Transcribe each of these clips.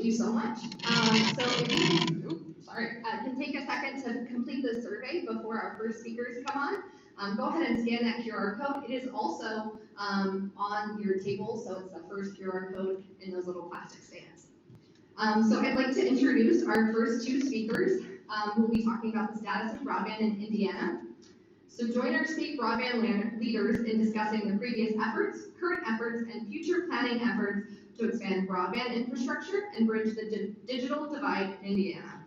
you so much. So if you can take a second to complete the survey before our first speakers come on, go ahead and scan that QR code. It is also on your table, so it's the first QR code in those little plastic stands. So I'd like to introduce our first two speakers who will be talking about the status of broadband in Indiana. So join our state broadband leaders in discussing the previous efforts, current efforts, and future planning efforts to expand broadband infrastructure and bridge the digital divide in Indiana.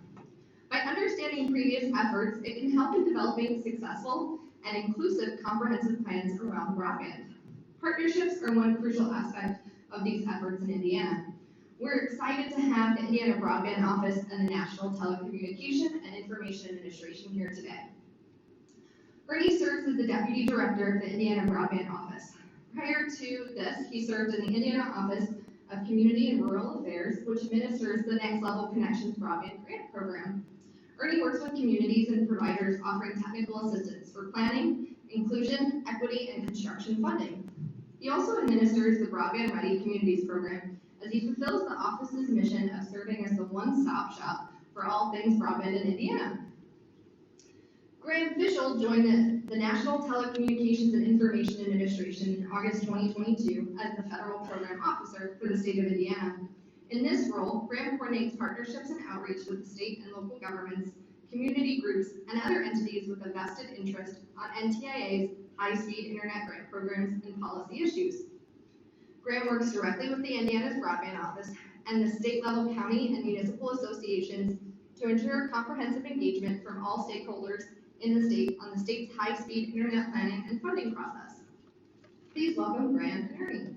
By understanding previous efforts, it can help in developing successful and inclusive comprehensive plans around broadband. Partnerships are one crucial aspect of these efforts in Indiana. We're excited to have the Indiana Broadband Office and the National Telecommunication and Information Administration here today. Ernie serves as the Deputy Director of the Indiana Broadband Office. Prior to this, he served in the Indiana Office of Community and Rural Affairs, which administers the Next Level Connections Broadband Grant Program. Ernie works with communities and providers offering technical assistance for planning, inclusion, equity, and construction funding. He also administers the Broadband Ready Communities Program as he fulfills the office's mission of serving as the one-stop shop for all things broadband in Indiana. Graham Fishel joined the National Telecommunications and Information Administration in August 2022 as the Federal Program Officer for the state of Indiana. In this role, Graham coordinates partnerships and outreach with the state and local governments, community groups, and other entities with a vested interest on NTIA's high-speed internet grant programs and policy issues. Graham works directly with the Indiana's Broadband Office and the state-level county and municipal associations to ensure comprehensive engagement from all stakeholders in the state on the state's high-speed internet planning and funding process. Please welcome Graham and Ernie.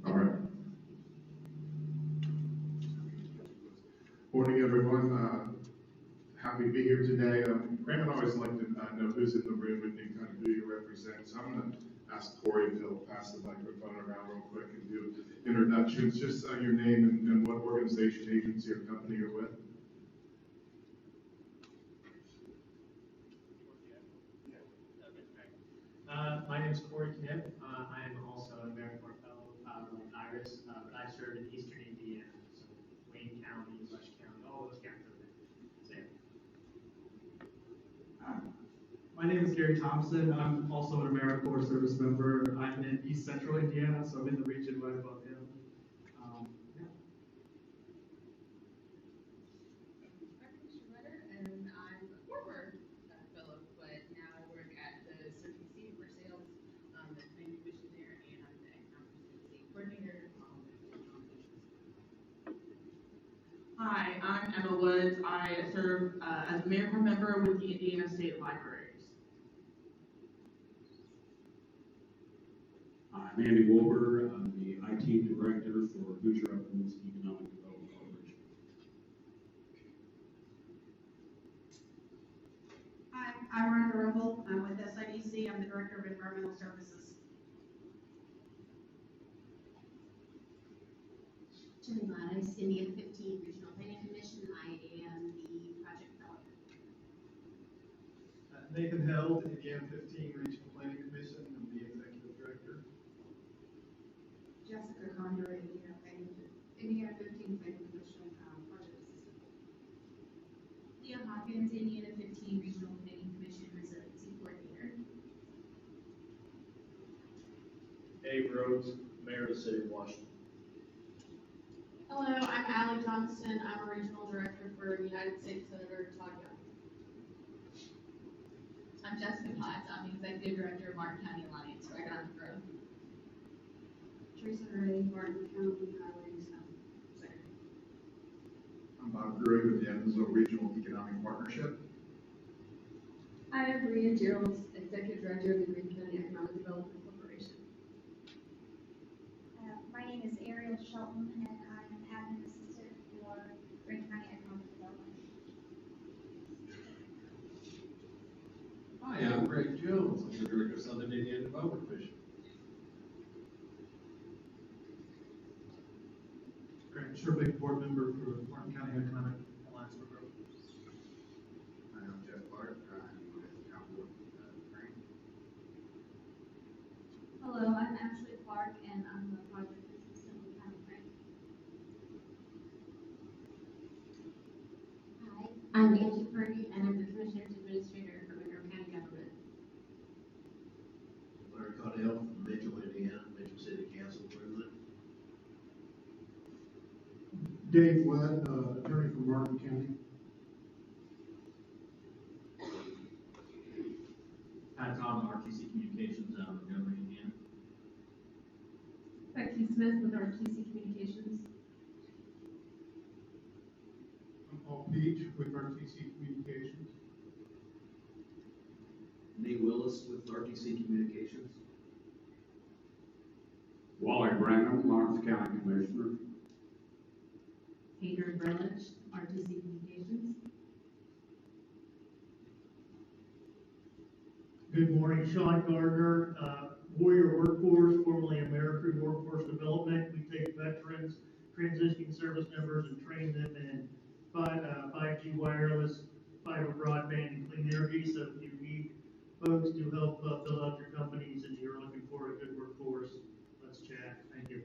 All right. Morning, everyone. Happy to be here today. Graham and I always like to know who's in the room and kind of who you represent. So I'm going to ask Corey to pass the microphone around real quick and do introductions. Just your name and what organization, agency, or company you're with. My name is Corey Knipp. I am also an AmeriCorps Fellow like Iris, but I serve in Eastern Indiana, so Wayne County, Rush County, all those counties over there. My name is Gary Thompson. I'm also an AmeriCorps service member. I'm in East Central Indiana, so I'm in the region right above him. And I'm a former fellow, but now I work at the CRTC for sales, the planning commission there, and I'm the economic policy coordinator. Hi, I'm Emma Woods. I serve as a AmeriCorps member with the Indiana State Libraries. I'm Andy Wilbur. I'm the IT director for Future Uplands Economic Development Corporation. Hi, I'm Rhonda Rumble. I'm with SIDC. I'm the Director of Environmental Services. Jenny Lattice, Indiana 15 Regional Planning Commission. I am the project fellow. Nathan Held, Indiana 15 Regional Planning Commission. I'm the executive director. Jessica Condor, Indiana 15 Planning Commission, project assistant. Leah Hawkins, Indiana 15 Regional Planning Commission Resiliency Coordinator. Dave Rhodes, Mayor of the City of Washington. Hello, I'm Allie Johnston. I'm a regional director for United States Senator Todd Young. I'm Jessica Potts. I'm the executive director of Martin County Alliance for Economic Growth. Teresa Ray, Martin County Highways Secretary. I'm Bob Gruig with the Evansville Regional Economic Partnership. I am Maria Gerald, executive director of the Green County Economic Development Corporation. My name is Ariel Shelton, and I'm an admin assistant for Green County Economic Development. Hi, I'm Greg Jones. I'm the director of Southern Indiana Development Commission. Sherbeck, board member for Martin County Economic Alliance for Growth. I'm Jeff Clark, I'm with Cowboy Frank. Hello, I'm Ashley Clark, and I'm the project assistant with County Frank. Hi, I'm Angie Purdy, and I'm the Commissioner's Administrator for Monroe County Government. Larry Caudell from Mitchell, Indiana, Mitchell City Council President. Dave Webb, attorney from Martin County. Pat Tom, RTC Communications out of Montgomery, Indiana. Becky Smith with RTC Communications. I'm Paul Peach with RTC Communications. Lee Willis with RTC Communications. Wally Branham, Lawrence County Commissioner. Adrian Brelich, RTC Communications. Good morning, Sean Gardner, Warrior Workforce, formerly American Workforce Development. We take veterans, transitioning service members, and train them in 5G wireless, fiber broadband, and clean energy. So if you need folks to help build out your companies and you're looking for a good workforce, let's chat. Thank you.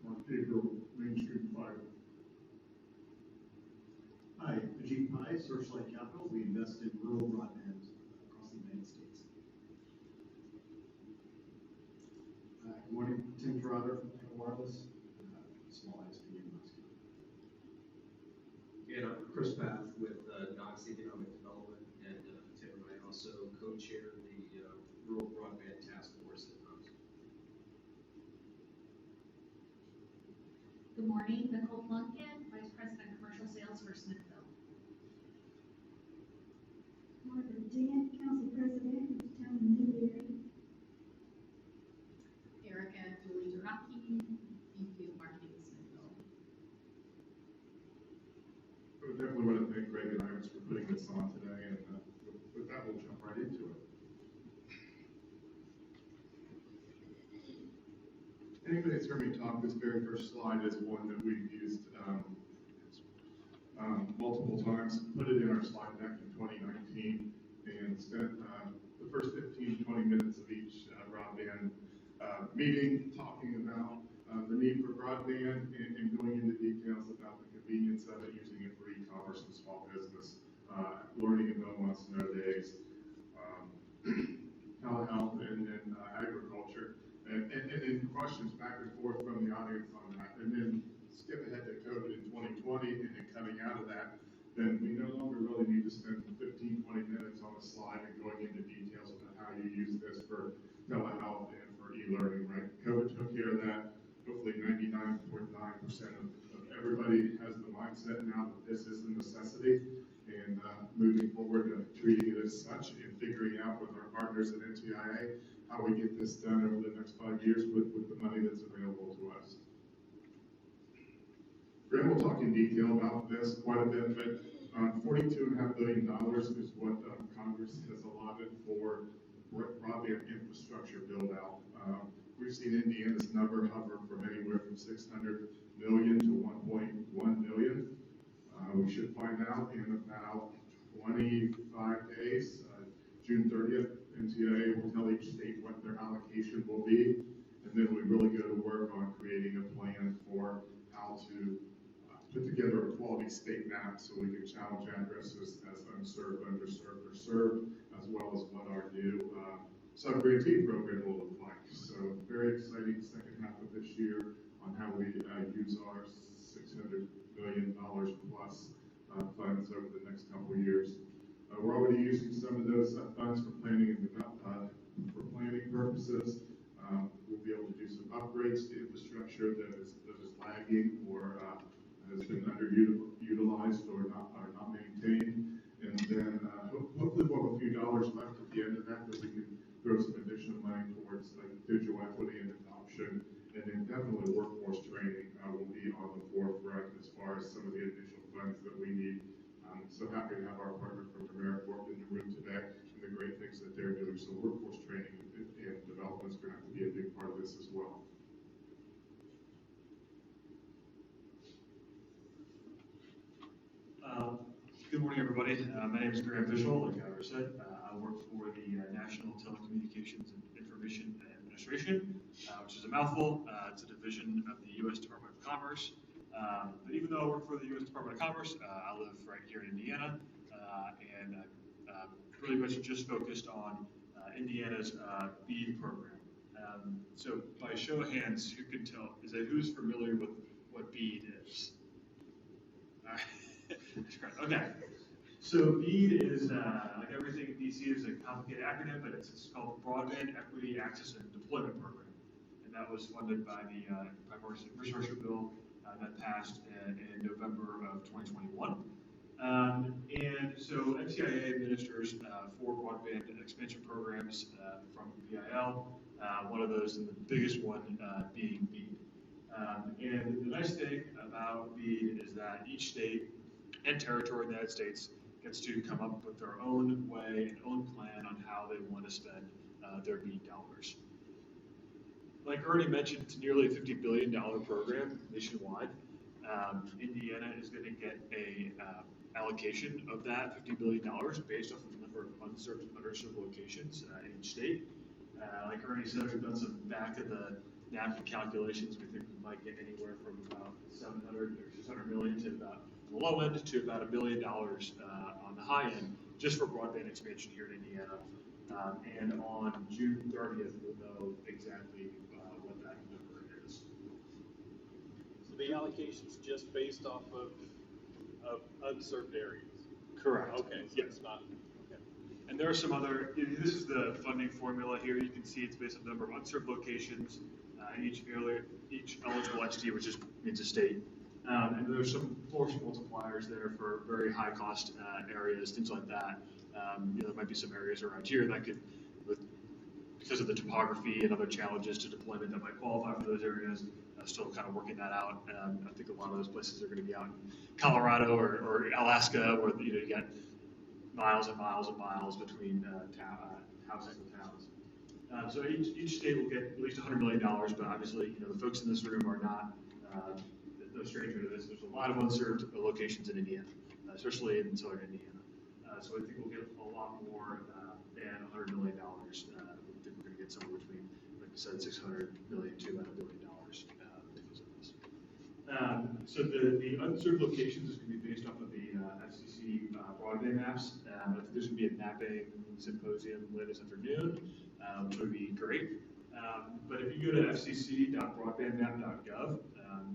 Mark Gabriel, Main Street Fiber. Hi, Ajit Pai, Searchlight Capital. We invest in rural broadband across the United States. Good morning, Tim Trotter from Echo Wireless, small ISP in Knox County. And I'm Chris Path with Knox Economic Development, and Tim and I also co-chair the Rural Broadband Task Force at Knox. Good morning, Nicole Plunkin, Vice President Commercial Sales for Smithville. Margaret Dent, Council President of the Town of Newberry. Erica Julie Duraki, VP of Marketing Smithville. I would definitely want to thank Greg and Iris for putting this on today, and with that, we'll jump right into it. Anybody that's heard me talk, this very first slide is one that we've used multiple times, put it in our slide deck in 2019, and spent the first 15, 20 minutes of each broadband meeting talking about the need for broadband and going into details about the convenience of it, using it for e-commerce and small business, learning and no wants to know days, telehealth and agriculture, and then questions back and forth from the audience on that, and then skip ahead to COVID in 2020, and then coming out of that, then we no longer really need to spend 15, 20 minutes on a slide and going into details about how you use this for telehealth and for e-learning, right? COVID took care of that. Hopefully 99.9% of everybody has the mindset now that this is a necessity, and moving forward treating it as such and figuring out with our partners at NTIA how we get this done over the next 5 years with the money that's available to us. Graham will talk in detail about this quite a bit, but $42.5 billion is what Congress has allotted for broadband infrastructure build out. We've seen Indiana's number hover from anywhere from 600 million to 1.1 billion. We should find out in about 25 days, June 30th, NTIA will tell each state what their allocation will be, and then we really go to work on creating a plan for how to put together a quality state map so we can challenge addresses as unserved, underserved, or served, as well as what our new sub-grantee program will look like. So very exciting second half of this year on how we use our $600 million plus funds over the next couple of years. We're already using some of those funds for planning and for planning purposes. We'll be able to do some upgrades to infrastructure that is lagging or has been underutilized or not maintained, and then hopefully we'll have a few dollars left at the end of that we can throw some additional money towards digital equity and adoption, and then definitely workforce training will be on the forefront as far as some of the additional funds that we need. So happy to have our partner from AmeriCorps in the room today and the great things that they're doing. So workforce training and development is going to have to be a big part of this as well. Good morning, everybody. My name is Graham Fishel, like Ira said. I work for the National Telecommunications and Information Administration, which is a mouthful. It's a division of the U.S. Department of Commerce. But even though I work for the U.S. Department of Commerce, I live right here in Indiana, and I'm pretty much just focused on Indiana's BEAD program. So by show of hands, who can tell, who's familiar with what BEAD is? All right. Okay. So BEAD is, like everything in DC, is a complicated acronym, but it's called Broadband Equity Access and Deployment Program. And that was funded by the Bipartisan Infrastructure Bill that passed in November of 2021. And so NTIA administers 4 broadband expansion programs from BIL, one of those, and the biggest one being BEAD. And the nice thing about BEAD is that each state and territory in the United States gets to come up with their own way and own plan on how they want to spend their BEAD dollars. Like Ernie mentioned, it's nearly a $50 billion program nationwide. Indiana is going to get a allocation of that $50 billion based off of the number of unserved and underserved locations in each state. Like Ernie said, we've done some back of the napkin calculations. We think we might get anywhere from about 700 or 600 million to about the low end to about $1 billion on the high end, just for broadband expansion here in Indiana. And on June 30th, we'll know exactly what that number is. So the allocation's just based off of unserved areas? Correct. Okay, so it's not, okay. And there are some other, this is the funding formula here. You can see it's based on the number of unserved locations in each eligible entity, which means a state. And there's some force multipliers there for very high cost areas, things like that. There might be some areas around here that could, because of the topography and other challenges to deployment, that might qualify for those areas. Still kind of working that out. I think a lot of those places are going to be out in Colorado or Alaska, where you got miles and miles and miles between houses and towns. So each state will get at least $100 million, but obviously, the folks in this room are not no stranger to this. There's a lot of unserved locations in Indiana, especially in southern Indiana. So I think we'll get a lot more than $100 million. I think we're going to get somewhere between, like I said, 600 million to about $1 billion because of this. So the unserved locations is going to be based off of the FCC broadband maps. I think there's going to be a mapping symposium later this afternoon, which would be great. But if you go to fcc.broadbandmap.gov,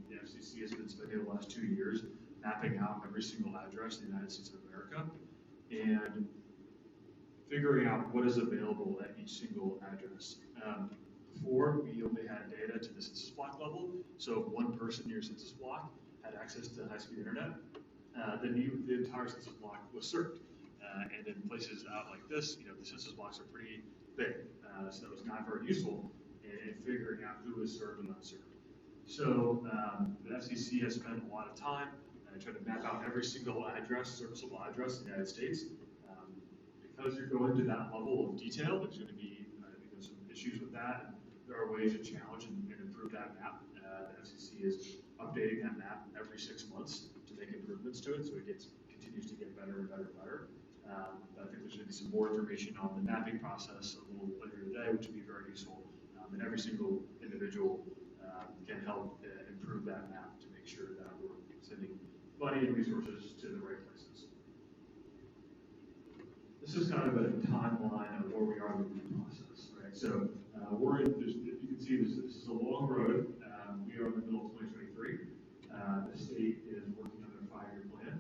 the FCC has been spending the last 2 years mapping out every single address in the United States of America and figuring out what is available at each single address. Before, we only had data to the census block level, so if one person in your census block had access to high-speed internet, then the entire census block was served. And in places out like this, the census blocks are pretty big, so that was not very useful in figuring out who is served and unserved. So the FCC has spent a lot of time trying to map out every single address, serviceable address in the United States. Because you're going to that level of detail, there's going to be some issues with that. And there are ways to challenge and improve that map. The FCC is updating that map every 6 months to make improvements to it, so it continues to get better and better and better. I think there's going to be some more information on the mapping process a little later today, which would be very useful. And every single individual can help improve that map to make sure that we're sending money and resources to the right places. This is kind of a timeline of where we are with the process, right? So you can see this is a long road. We are in the middle of 2023. The state is working on their 5-year plan.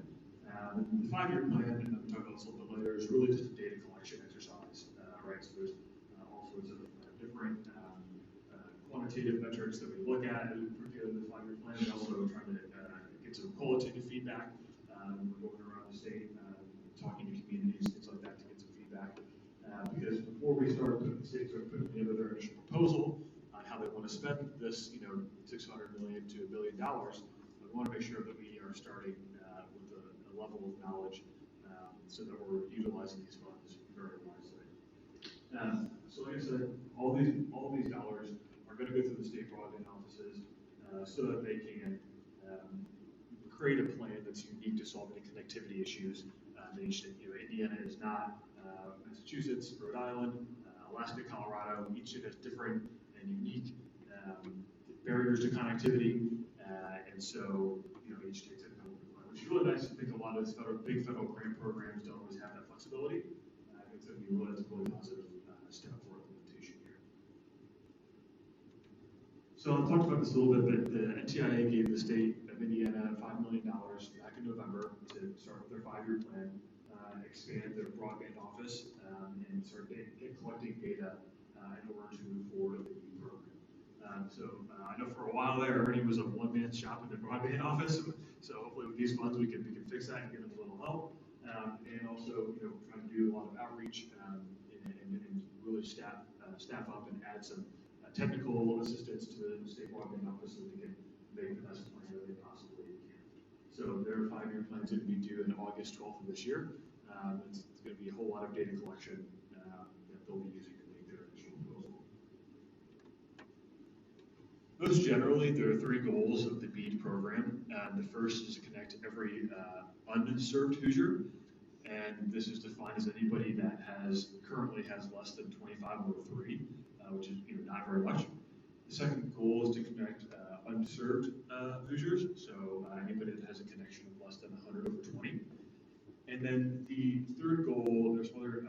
The 5-year plan, and I'll talk about this a little bit later, is really just a data collection exercise, right? So there's all sorts of different quantitative metrics that we look at as we put together the 5-year plan, and also trying to get some qualitative feedback. We're going around the state, talking to communities, things like that, to get some feedback. Because before we start, the states are putting together their initial proposal on how they want to spend this, $600 million to $1 billion. We want to make sure that we are starting with a level of knowledge so that we're utilizing these funds very wisely. So like I said, all these dollars are going to go through the state broadband offices so that they can create a plan that that's unique to solving connectivity issues in each state. Indiana is not Massachusetts, Rhode Island, Alaska, Colorado. Each state has different and unique barriers to connectivity, and so each state's in which is really nice. I think a lot of these big federal grant programs don't always have that flexibility. I think that's a really positive step for implementation here. So I talked about this a little bit, but the NTIA gave the state of Indiana $5 million back in November to start their 5-year plan, expand their broadband office, and start collecting data in order to move forward with the program. I know for a while there, Ernie was a one-man shop in the broadband office. So hopefully with these funds, we can fix that and give them a little help. And also, trying to do a lot of outreach and really staff up and add some technical assistance to the state broadband office so they can make the best plan that they possibly can. So their 5-year plan is going to be due in August 12th of this year. It's going to be a whole lot of data collection that they'll be using to make their initial proposal. Most generally, there are 3 goals of the BEAD program. The first is to connect every unserved Hoosier, and this is defined as anybody that currently has less than 25 over 3, which is not very much. The second goal is to connect unserved Hoosiers, so anybody that has a connection of less than 100 over 20. And then the third goal, there's some other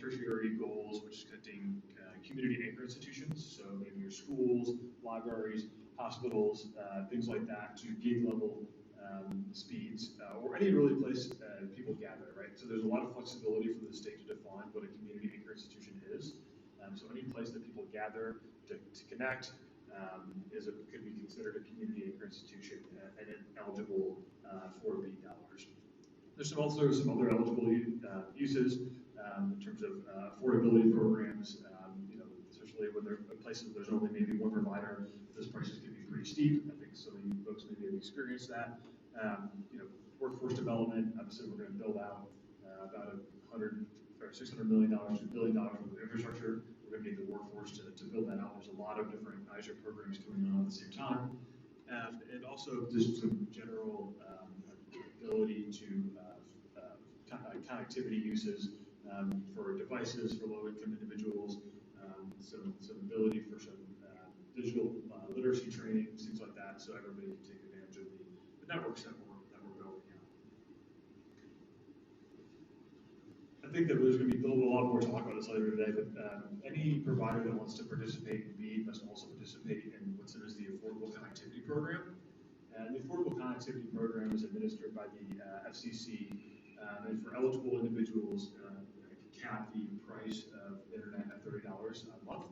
tertiary goals, which is connecting community anchor institutions, so maybe your schools, libraries, hospitals, things like that, to gig level speeds, or any really place people gather, right? So there's a lot of flexibility for the state to define what a community anchor institution is. So any place that people gather to connect could be considered a community anchor institution and eligible for BEAD dollars. There's also some other eligible uses in terms of affordability programs, especially when there are places there's only maybe one provider, those prices can be pretty steep. I think some of you folks maybe have experienced that. Workforce development, obviously we're going to build out about $600 million to $1 billion worth of infrastructure. We're going to need the workforce to build that out. There's a lot of different ISO programs going on at the same time. And also just some general ability to connectivity uses for devices for low-income individuals, some ability for some digital literacy training, things like that, so everybody can take advantage of the networks that we're building out. I think that there's going to be a lot more talk about this later today, but any provider that wants to participate in BEAD must also participate in what's known as the Affordable Connectivity Program. And the Affordable Connectivity Program is administered by the FCC, and for eligible individuals, cap the price of internet at $30 a month.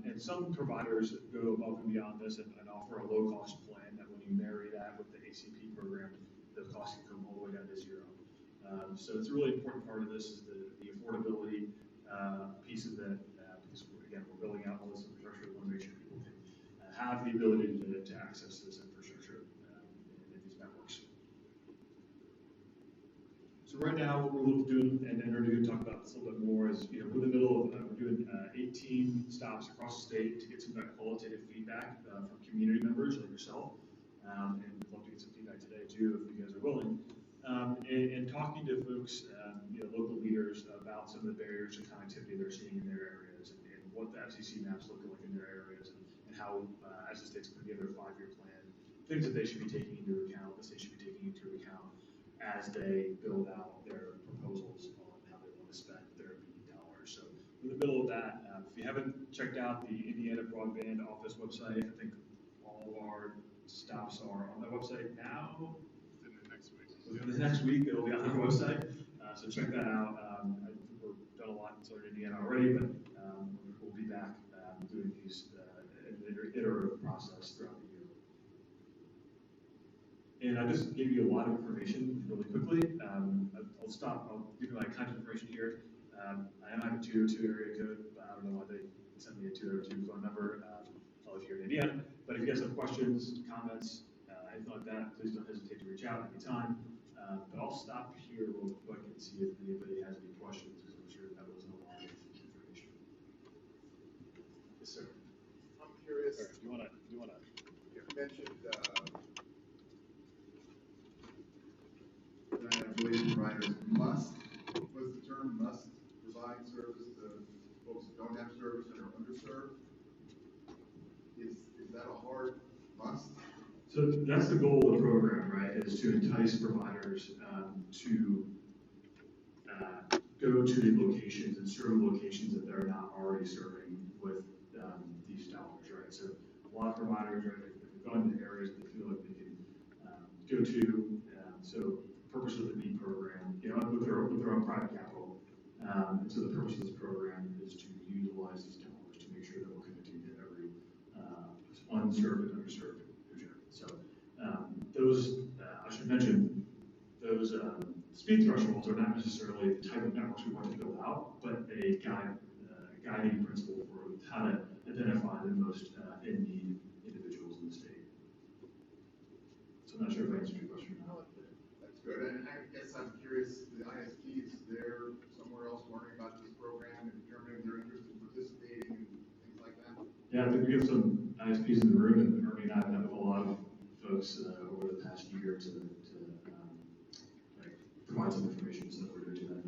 And some providers go above and beyond this and offer a low-cost plan that when you marry that with the ACP program, the cost can come all the way down to 0. So it's a really important part of this is the affordability piece of that, because again, we're building out all this infrastructure. We want to make sure people can have the ability to access this infrastructure and these networks. So right now, what we're doing, and we're going to talk about this a little bit more, is we're in the middle of we're doing 18 stops across the state to get some of that qualitative feedback from community members like yourself, and we'd love to get some feedback today too if you guys are willing. And talking to folks, local leaders about some of the barriers to connectivity they're seeing in their areas and what the FCC maps look like in their areas and how, as the state's put together a 5-year plan, things that they should be taking into account, the state should be taking into account as they build out their proposals on how they want to spend their BEAD dollars. So we're in the middle of that. If you haven't checked out the Indiana Broadband Office website, I think all of our stops are on that website now. Within the next week, it'll be on our website, so check that out. I think we've done a lot in Southern Indiana already, but we'll be back doing these iterative process throughout the year. And I just gave you a lot of information really quickly. I'll stop. I'll give you my contact information here. I am having a 202 area code, but I don't know why they sent me a 202 phone number. I'll live here in Indiana. But if you guys have questions, comments, anything like that, please don't hesitate to reach out anytime. But I'll stop here real quick and see if anybody has any questions, because I'm sure that was a lot of information. Yes, sir. I'm curious. Or do you want to? You mentioned providers must, was the term must provide service to folks who don't have service and are underserved? Is that a hard must? So that's the goal of the program, right, is to entice providers to go to the locations and serve locations that they're not already serving with these dollars, right? So a lot of providers, right, they've gone to areas they feel like they can go to. So the purpose of the BEAD program, you know, with their own private capital. And so the purpose of this program is to utilize these dollars to make sure that we're connecting to every unserved and underserved Hoosier. So those, I should mention, those speed thresholds are not necessarily the type of networks we want to build out, but a guiding principle for how to identify the most in need individuals in the state. So I'm not sure if I answered your question or not. That's good, and I guess I'm curious, the ISPs, they're somewhere else learning about this program and determining their interest in participating and things like that? Yeah, I think we have some ISPs in the room, and Ernie and I have met with a lot of folks over the past year to like, provide some information so that we're doing that.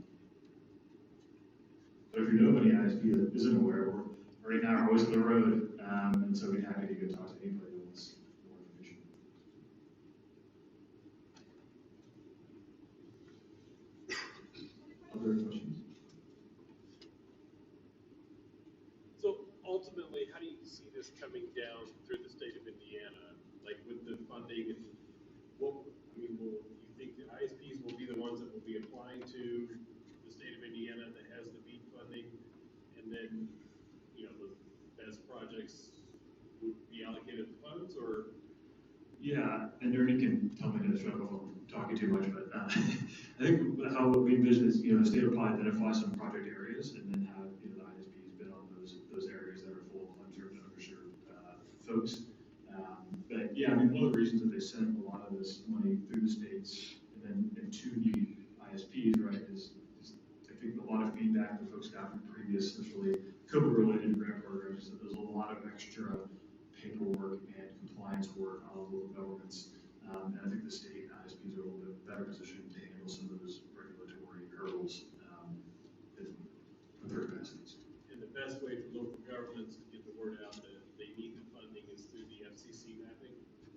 But if you know of any ISP that isn't aware, we're right now are always on the road, and so we'd be happy to go talk to anybody who wants more information. Other questions? So ultimately, how do you see this coming down through the state of Indiana? Like with the funding, will you think the ISPs will be the ones that will be applying to the state of Indiana that has the BEAD funding? And then, you know, the best projects would be allocated the funds, or? Yeah, and Ernie can tell me to shut up if I'm talking too much, but I think how we envision is, you know, the state will probably identify some project areas and then have, you know, the ISPs bid on those areas that are full of unserved and underserved folks. But yeah, I mean, one of the reasons that they send a lot of this money through the states and then to the ISPs, right, is I think a lot of feedback that folks got from previous, especially COVID-related grant programs, that there's a lot of extra paperwork and compliance work on local governments. And I think the state ISPs are a little bit better positioned to handle some of those regulatory hurdles with their capacities. And the best way for local governments to get the word out that they need the funding is through the FCC mapping?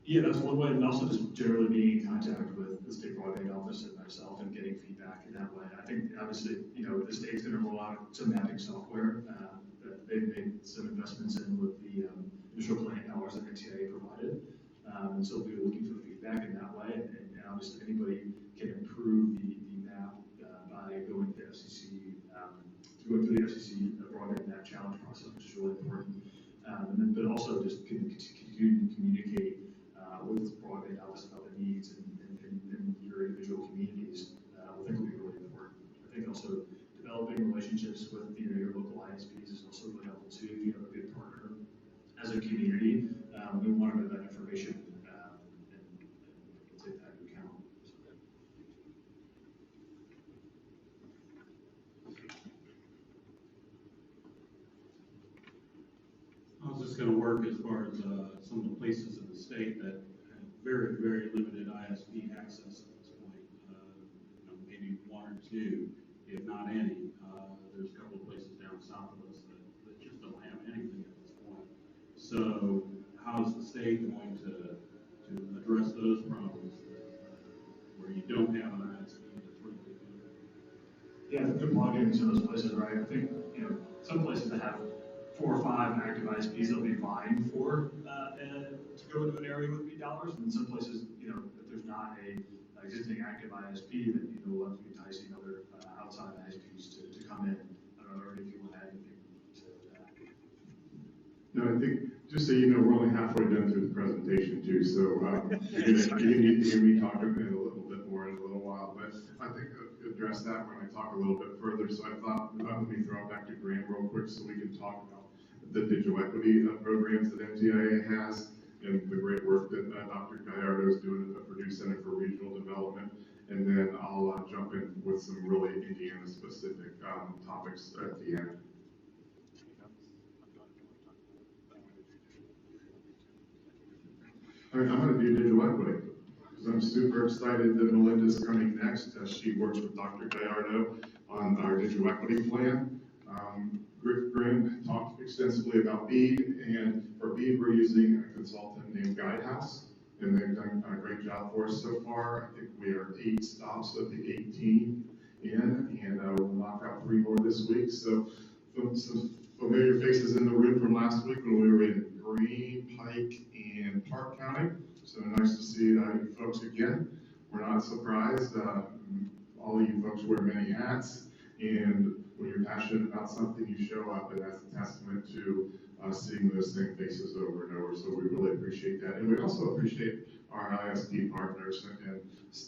Yeah, that's one way, and also just generally being in contact with the state broadband office and myself and getting feedback in that way. I think obviously, you know, the state's going to roll out some mapping software that they've made some investments in with the initial planning dollars that NTIA provided. And so we'll be looking for feedback in that way, and obviously anybody can improve the map by going to the FCC, going through the FCC broadband map challenge process, which is really important. But also just continue to communicate with broadband office about the needs in your individual communities. I think will be really important. I think also developing relationships with your local ISPs is also really helpful too. If you have a good partner as a community, we want to know that information and take that into account. How's this going to work as far as some of the places in the state that have very, very limited ISP access at this point? You know, maybe one or two, if not any. There's a couple of places down south of us that just don't have anything at this point. So how is the state going to address those problems where you don't have an ISP that's really good? Yeah, I think they're plugging into those places, right? I think, you know, some places that have 4 or 5 active ISPs they'll be vying for to go into an area with BEAD dollars, and in some places, you know, if there's not a existing active ISP, then you know we'll have to be enticing other outside ISPs to come in. I don't know, Ernie, if you want to add anything to that. No, I think, just so you know, we're only halfway done through the presentation too, so you're gonna need to hear me talk a little bit more in a little while, but I think I'll address that when I talk a little bit further. So I thought, let me throw it back to Graham real quick so we can talk about the digital equity programs that NTIA has and the great work that Dr. Gallardo is doing at the Purdue Center for Regional Development. And then I'll jump in with some really Indiana-specific topics at the end. All right, I'm going to do digital equity. So I'm super excited that Melinda's coming next as she works with Dr. Gallardo on our digital equity plan. Griff Grimm talked extensively about BEAD, and for BEAD, we're using a consultant named Guidehouse, and they've done a great job for us so far. I think we are 8 stops of the 18 in, and we'll knock out 3 more this week. So some familiar faces in the room from last week when we were in Green, Pike, and Park County. So nice to see you folks again. We're not surprised. All of you folks wear many hats, and when you're passionate about something, you show up, and that's a testament to seeing those same faces over and over. So we really appreciate that. And we also appreciate our ISP partners, and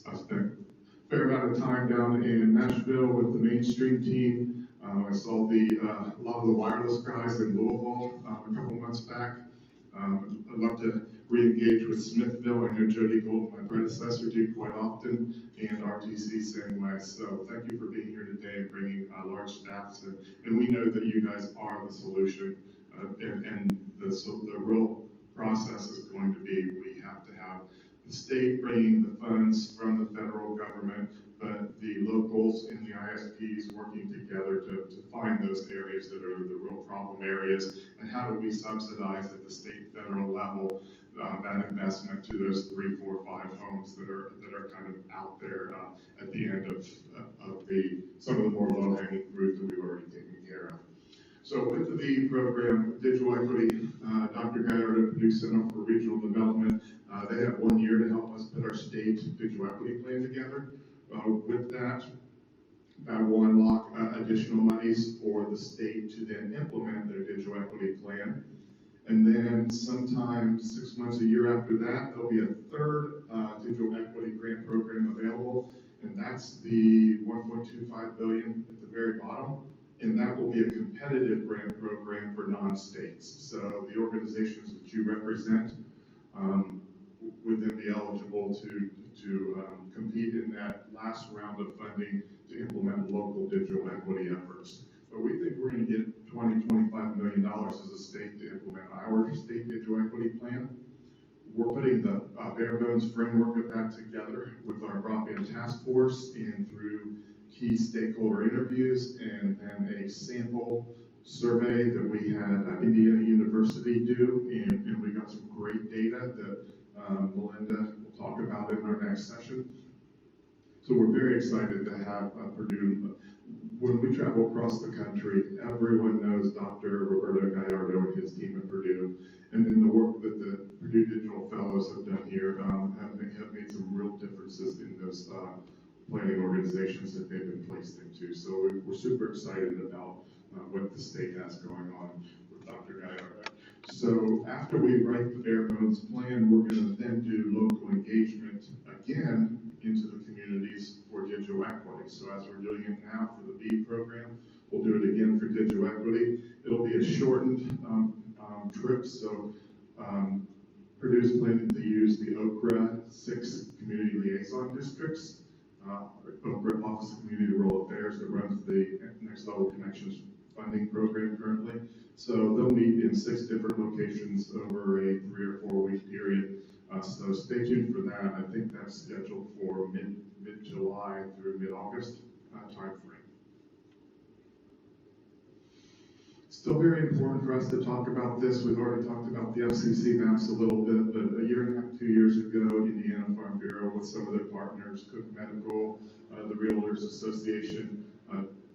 I spent a fair amount of time down in Nashville with the mainstream team. I saw a lot of the wireless guys in Louisville a couple months back. I'd love to re-engage with Smithville. I know Jody Gold, my predecessor, did quite often, and RTC same way. So thank you for being here today and bringing large staffs in. And we know that you guys are the solution, and the real process is going to be we have to have the state bringing the funds from the federal government, but the locals and the ISPs working together to find those areas that are the real problem areas, and how do we subsidize at the state federal level that investment to those 3, 4, 5 homes that are kind of out there at the end of some of the more low-hanging fruit that we've already taken care of. So with the BEAD program, Digital Equity, Dr. Gallardo, Purdue Center for Regional Development, they have 1 year to help us put our state digital equity plan together. With that will unlock additional monies for the state to then implement their digital equity plan. And then sometime 6 months, a year after that, there'll be a third digital equity grant program available, and that's the $1.25 billion at the very bottom. And that will be a competitive grant program for non-states. So the organizations that you represent would then be eligible to compete in that last round of funding to implement local digital equity efforts. But we think we're going to get $20–25 million as a state to implement our state digital equity plan. We're putting the bare bones framework of that together with our broadband task force and through key stakeholder interviews, and then a sample survey that we had Indiana University do, and we got some great data that Melinda will talk about in our next session. So we're very excited to have Purdue. When we travel across the country, everyone knows Dr. Roberto Gallardo and his team at Purdue, and then the work that the Purdue Digital Fellows have done here have made some real differences in those planning organizations that they've been placed into. So we're super excited about what the state has going on with Dr. Gallardo. So after we write the bare bones plan, we're going to then do local engagement again into the communities for digital equity. So as we're doing it now for the BEAD program, we'll do it again for digital equity. It'll be a shortened trip. So Purdue's planning to use the OKRA 6 community liaison districts. OKRA Office of Community Rural Affairs that runs the Next Level Connections funding program currently. So they'll meet in 6 different locations over a 3 or 4 week period. So stay tuned for that. I think that's scheduled for mid-July through mid-August timeframe. Still very important for us to talk about this. We've already talked about the FCC maps a little bit, but a year and a half, 2 years ago, Indiana Farm Bureau with some of their partners, Cook Medical, the Realtors Association,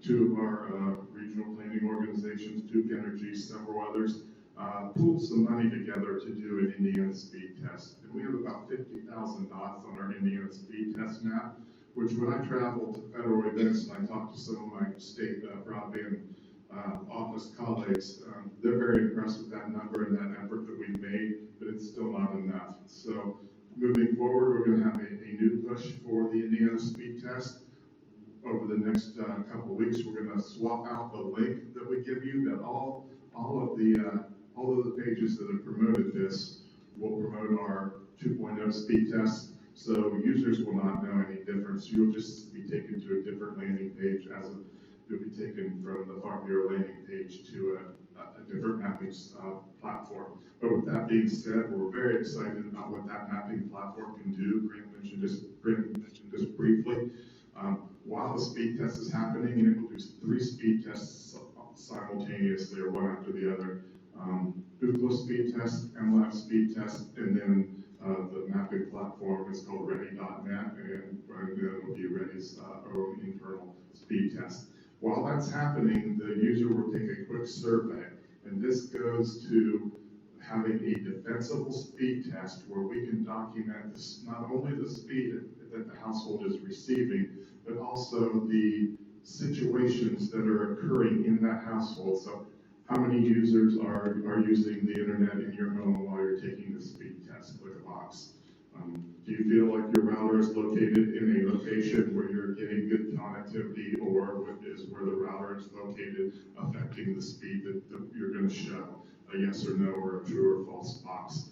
2 of our regional planning organizations, Duke Energy, several others, pooled some money together to do an Indiana speed test. And we have about 50,000 dots on our Indiana speed test map, which when I travel to federal events and I talk to some of my state broadband office colleagues, they're very impressed with that number and that effort that we've made, but it's still not enough. So moving forward, we're going to have a new push for the Indiana speed test. Over the next couple of weeks, we're going to swap out the link that we give you, that all of the pages that have promoted this will promote our 2.0 speed test. So users will not know any difference. You'll just be taken to a different landing page you'll be taken from the Farm Bureau landing page to a different mapping platform. But with that being said, we're very excited about what that mapping platform can do. Grant mentioned just briefly. While the speed test is happening, and it will do 3 speed tests simultaneously or one after the other. Google speed test, MLab speed test, and then the mapping platform is called Ready.net, and then it will be Ready's own internal speed test. While that's happening, the user will take a quick survey, and this goes to having a defensible speed test where we can document this, not only the speed that the household is receiving, but also the situations that are occurring in that household. So how many users are using the internet in your home while you're taking the speed test? Click a box. Do you feel like your router is located in a location where you're getting good connectivity, or is where the router is located affecting the speed that you're going to show? A yes or no, or a true or false box.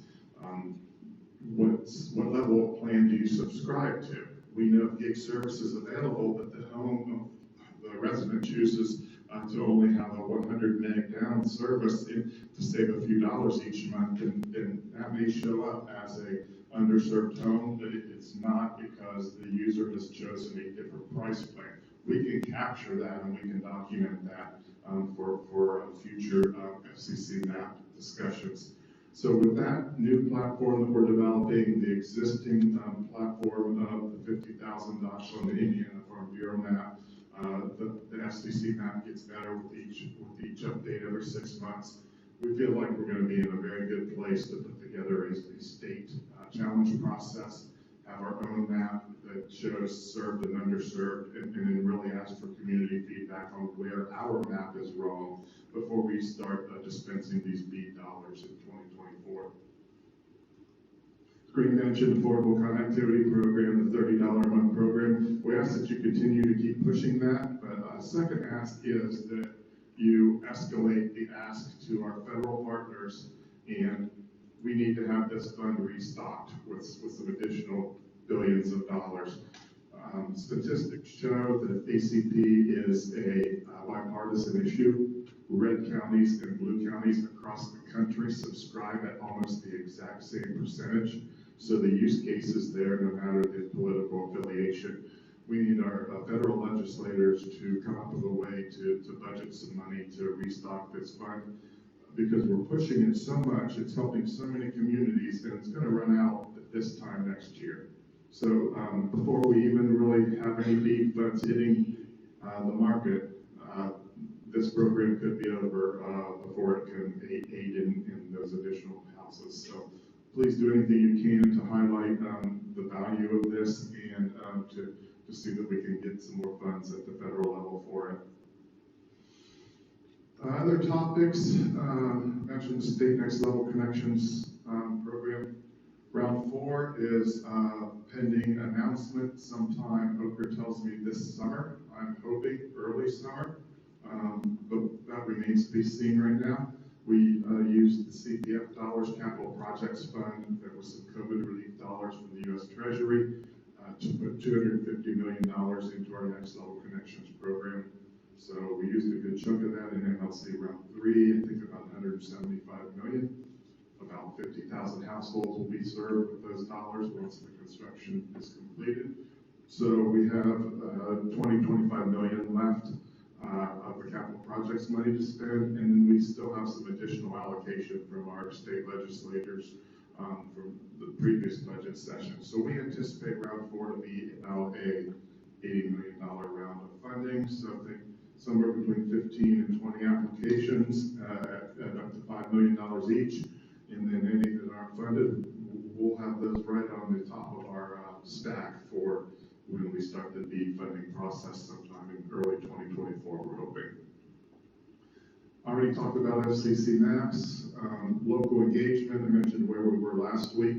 What level of plan do you subscribe to? We know gig service is available, but the resident chooses to only have a 100 meg down service to save a few dollars each month, and that may show up as a underserved home, but it's not because the user has chosen a different price plan. We can capture that and we can document that for future FCC map discussions. So with that new platform that we're developing, the existing platform of the 50,000 dots on the Indiana Farm Bureau map, the FCC map gets better with each update every 6 months. We feel like we're going to be in a very good place to put together a state challenge process, have our own map that shows served and underserved, and then really ask for community feedback on where our map is wrong before we start dispensing these BEAD dollars in 2024. Green mentioned Affordable Connectivity Program, the $30 a month program. We ask that you continue to keep pushing that, but a second ask is that you escalate the ask to our federal partners, and we need to have this fund restocked with some additional billions of dollars. Statistics show that ACP is a bipartisan issue. Red counties and blue counties across the country subscribe at almost the exact same percentage. So the use cases there, no matter the political affiliation. We need our federal legislators to come up with a way to budget some money to restock this fund, because we're pushing it so much, it's helping so many communities, and it's going to run out at this time next year. So before we even really have any BEAD funds hitting the market, this program could be over before it can aid in those additional houses. So please do anything you can to highlight the value of this, and to see that we can get some more funds at the federal level for it. Other topics, mentioned the State Next Level Connections program. Round 4 is pending announcement sometime, Oprah tells me this summer. I'm hoping early summer, but that remains to be seen right now. We used the CPF dollars, Capital Projects Fund. There was some COVID relief dollars from the U.S. Treasury to put $250 million into our Next Level Connections program. So we used a good chunk of that in MLC round 3, I think about $175 million. About 50,000 households will be served with those dollars once the construction is completed. So we have 25 million left of the capital projects money to spend, and then we still have some additional allocation from our state legislators from the previous budget session. So we anticipate round 4 to be about a $80 million round of funding. So I think somewhere between 15 and 20 applications at up to $5 million each. And then any that aren't funded, we'll have those right on the top of our stack for when we start the BEAD funding process sometime in early 2024, we're hoping. Already talked about FCC maps, local engagement. I mentioned where we were last week.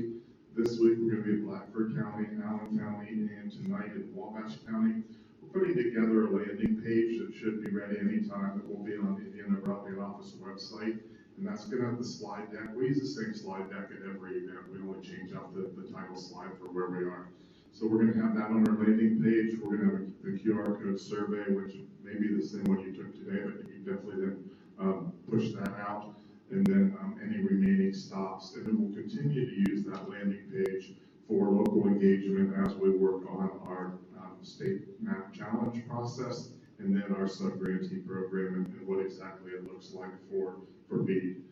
This week we're going to be in Blackford County, Allen County, and tonight in Wabash County. We're putting together a landing page that should be ready anytime. It will be on the Indiana Broadband Office website. And that's going to have the slide deck. We use the same slide deck at every event. We only change out the title slide for where we are. So we're going to have that on our landing page. We're going to have the QR code survey, which may be the same one you took today, but you can definitely then push that out. And then any remaining stops. And then we'll continue to use that landing page for local engagement as we work on our state map challenge process, and then our sub-grantee program and what exactly it looks like for BEAD.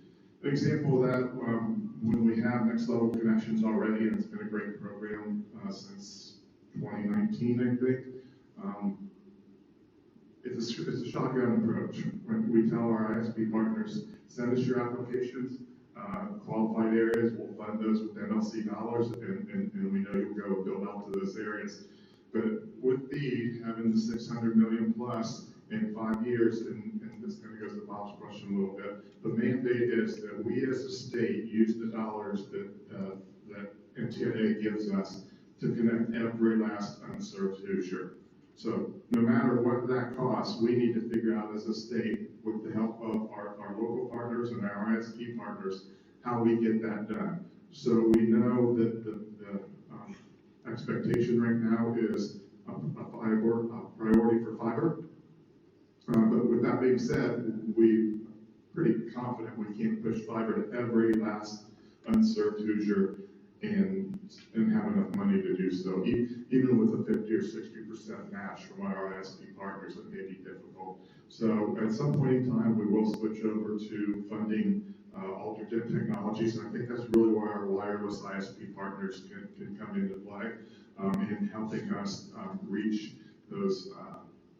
An example of that, when we have next level connections already, and it's been a great program since 2019, I think. It's a shotgun approach. When we tell our ISP partners, send us your applications, qualified areas, we'll fund those with MLC dollars, and we know you'll go build out to those areas. But with BEAD having the 600 million plus in 5 years, and this kind of goes to Bob's question a little bit, the mandate is that we as a state use the dollars that NTIA gives us to connect every last unserved Hoosier. So no matter what that costs, we need to figure out as a state, with the help of our local partners and our ISP partners, how we get that done. So we know that the expectation right now is a priority for fiber. But with that being said, we're pretty confident we can't push fiber to every last unserved Hoosier and have enough money to do so. Even with a 50 or 60% match from our ISP partners, it may be difficult. So at some point in time, we will switch over to funding alternate technologies, and I think that's really where our wireless ISP partners can come into play in helping us reach those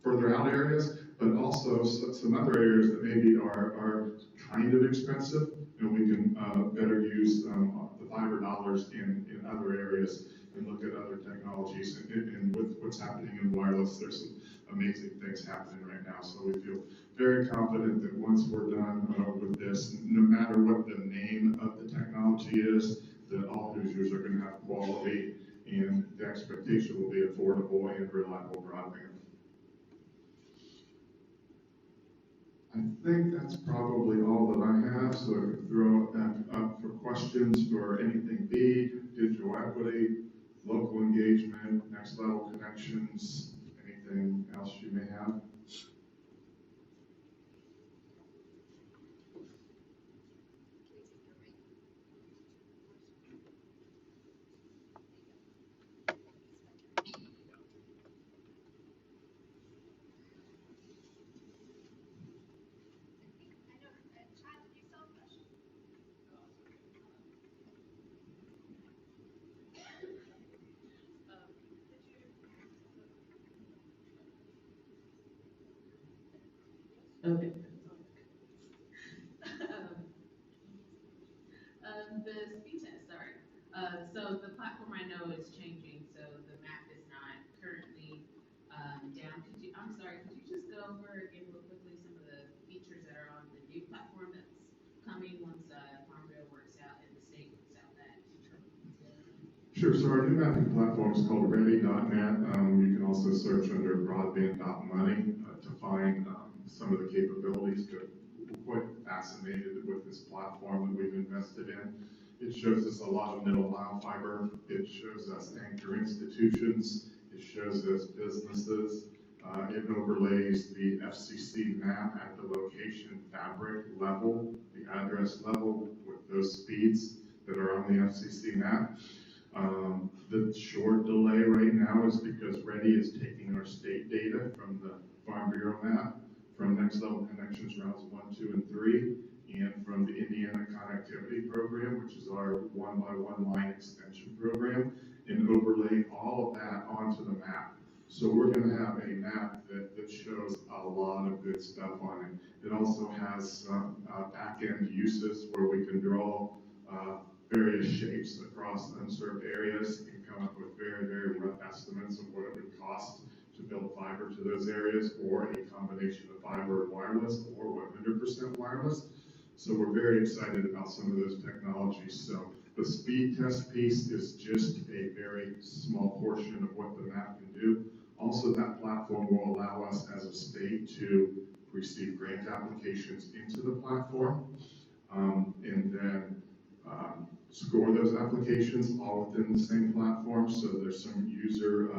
further out areas, but also some other areas that maybe are kind of expensive, and we can better use the fiber dollars in other areas and look at other technologies. And with what's happening in wireless, there's some amazing things happening right now. So we feel very confident that once we're done with this, no matter what the name of the technology is, that all Hoosiers are going to have quality, and the expectation will be affordable and reliable broadband. I think that's probably all that I have, so I can throw it back up for questions for anything BEAD, digital equity, local engagement, next level connections, anything else you may have. Okay. The speed test, sorry. So the platform I know is changing, so the map is not currently down. I'm sorry, could you just go over again real quickly some of the features that are on the new platform that's coming once Farm Bill works out and the state works out that? Sure, so our new mapping platform is called ready.net. You can also search under broadband.money to find some of the capabilities. We're quite fascinated with this platform that we've invested in. It shows us a lot of middle mile fiber. It shows us anchor institutions. It shows us businesses. It overlays the FCC map at the location fabric level, the address level, with those speeds that are on the FCC map. The short delay right now is because Ready is taking our state data from the Farm Bureau map, from next level connections routes 1, 2, and 3, and from the Indiana Connectivity Program, which is our 1x1 line extension program, and overlay all of that onto the map. So we're going to have a map that shows a lot of good stuff on it. It also has some back-end uses where we can draw various shapes across unserved areas and come up with very, very rough estimates of what it would cost to build fiber to those areas, or a combination of fiber and wireless, or 100% wireless. So we're very excited about some of those technologies. So the speed test piece is just a very small portion of what the map can do. Also, that platform will allow us as a state to receive grant applications into the platform, and then score those applications all within the same platform, so there's some user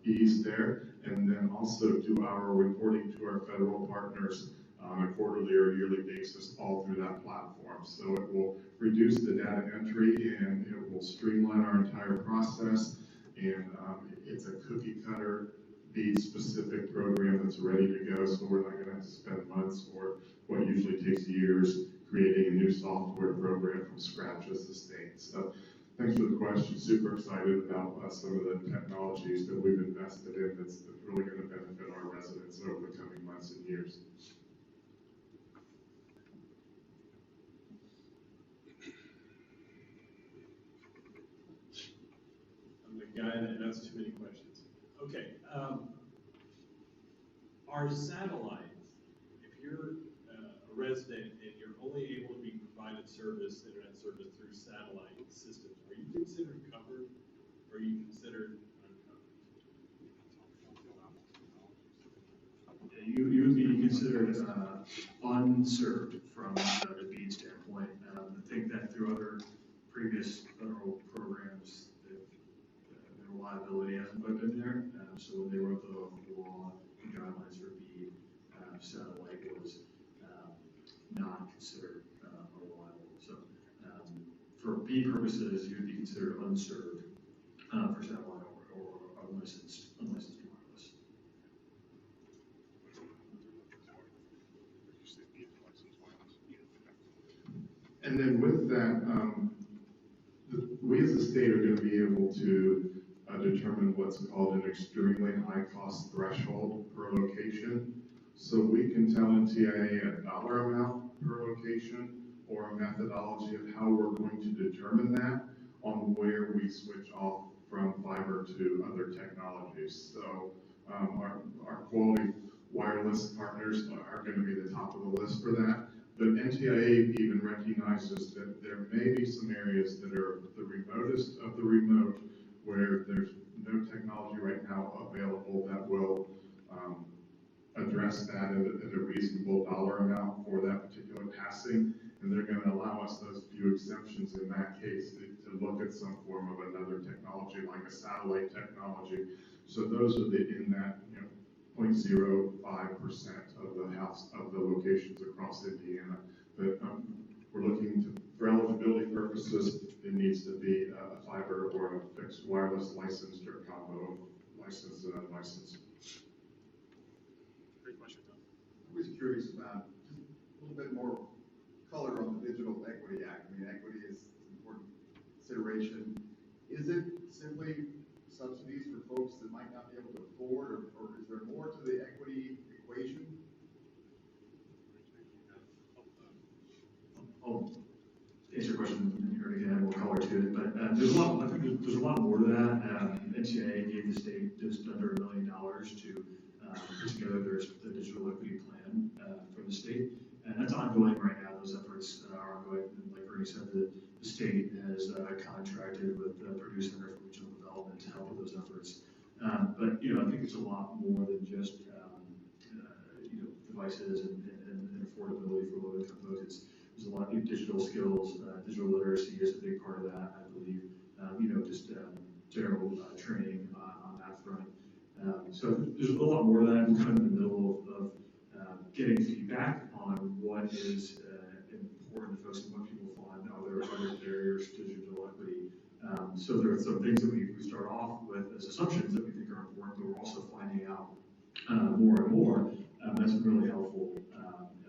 ease there, and then also do our reporting to our federal partners on a quarterly or yearly basis all through that platform. So it will reduce the data entry and it will streamline our entire process. And it's a cookie cutter, the specific program that's ready to go. So we're not going to have to spend months or what usually takes years creating a new software program from scratch as the state. So thanks for the question. Super excited about some of the technologies that we've invested in that's really going to benefit our residents over the coming months and years. I'm the guy that asks too many questions. Okay. Are satellites, if you're a resident and you're only able to be provided service, internet service through satellite systems, are you considered covered or are you considered uncovered? You would be considered unserved from the BEAD standpoint. I think that through other previous federal programs, the reliability hasn't quite been there. So when they wrote the law and guidelines for BEAD, satellite was not considered reliable. So for BEAD purposes, you would be considered unserved for satellite or unlicensed wireless. And then with that, we as a state are going to be able to determine what's called an extremely high cost threshold per location. So we can tell NTIA a dollar amount per location or a methodology of how we're going to determine that on where we switch off from fiber to other technologies. So our quality wireless partners are going to be the top of the list for that. But NTIA even recognizes that there may be some areas that are the remotest of the remote where there's no technology right now available that will address that at a reasonable dollar amount for that particular passing. And they're going to allow us those few exemptions in that case to look at some form of another technology like a satellite technology. So those are in that 0.05% of the house of the locations across Indiana. But we're looking to, for eligibility purposes, it needs to be a fiber or a fixed wireless licensed or combo licensed and unlicensed. Great question, Tom. I was curious about just a little bit more color on the Digital Equity Act. I mean, equity is an important consideration. Is it simply subsidies for folks that might not be able to afford, or is there more to the equity equation? I'll answer your question and you're going to add more color to it, but there's a lot. I think there's a lot more to that. NTIA gave the state just under $1 million to put together the digital equity plan for the state, and that's ongoing right now. Those efforts are ongoing. And like Bernie said, the state has contracted with the Purdue Center for Regional Development to help with those efforts. But I think it's a lot more than just devices and affordability for low-income folks. There's a lot of digital skills, digital literacy is a big part of that, I believe. Just general training on that front. So there's a lot more of that. We're kind of in the middle of getting feedback on what is important to folks and what people find other barriers to digital equity. So there are some things that we start off with as assumptions that we think are important, but we're also finding out more and more. That's been really helpful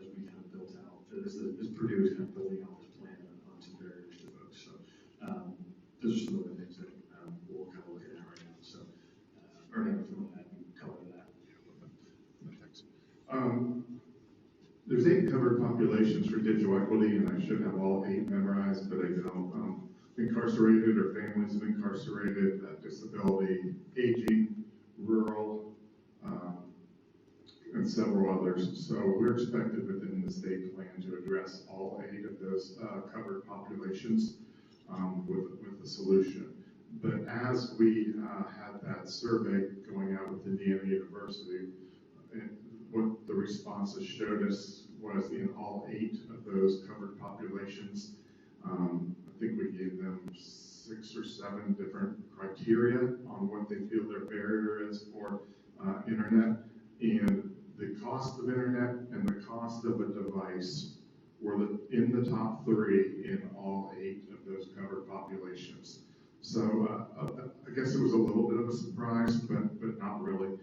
as we kind of built out, as Purdue is kind of building out this plan on some barriers to folks. So those are some of the things that we're kind of looking at right now. So Ernie, if you want to add color to that. Thanks. There's 8 covered populations for digital equity, and I should have all 8 memorized, but I don't. Incarcerated or families of incarcerated, disability, aging, rural, and several others. So we're expected within the state plan to address all 8 of those covered populations with a solution. But as we had that survey going out with Indiana University, what the responses showed us was in all 8 of those covered populations, I think we gave them 6 or 7 different criteria on what they feel their barrier is for internet. And the cost of internet and the cost cost of a device were in the top 3 in all 8 of those covered populations. So I guess it was a little bit of a surprise, but not really.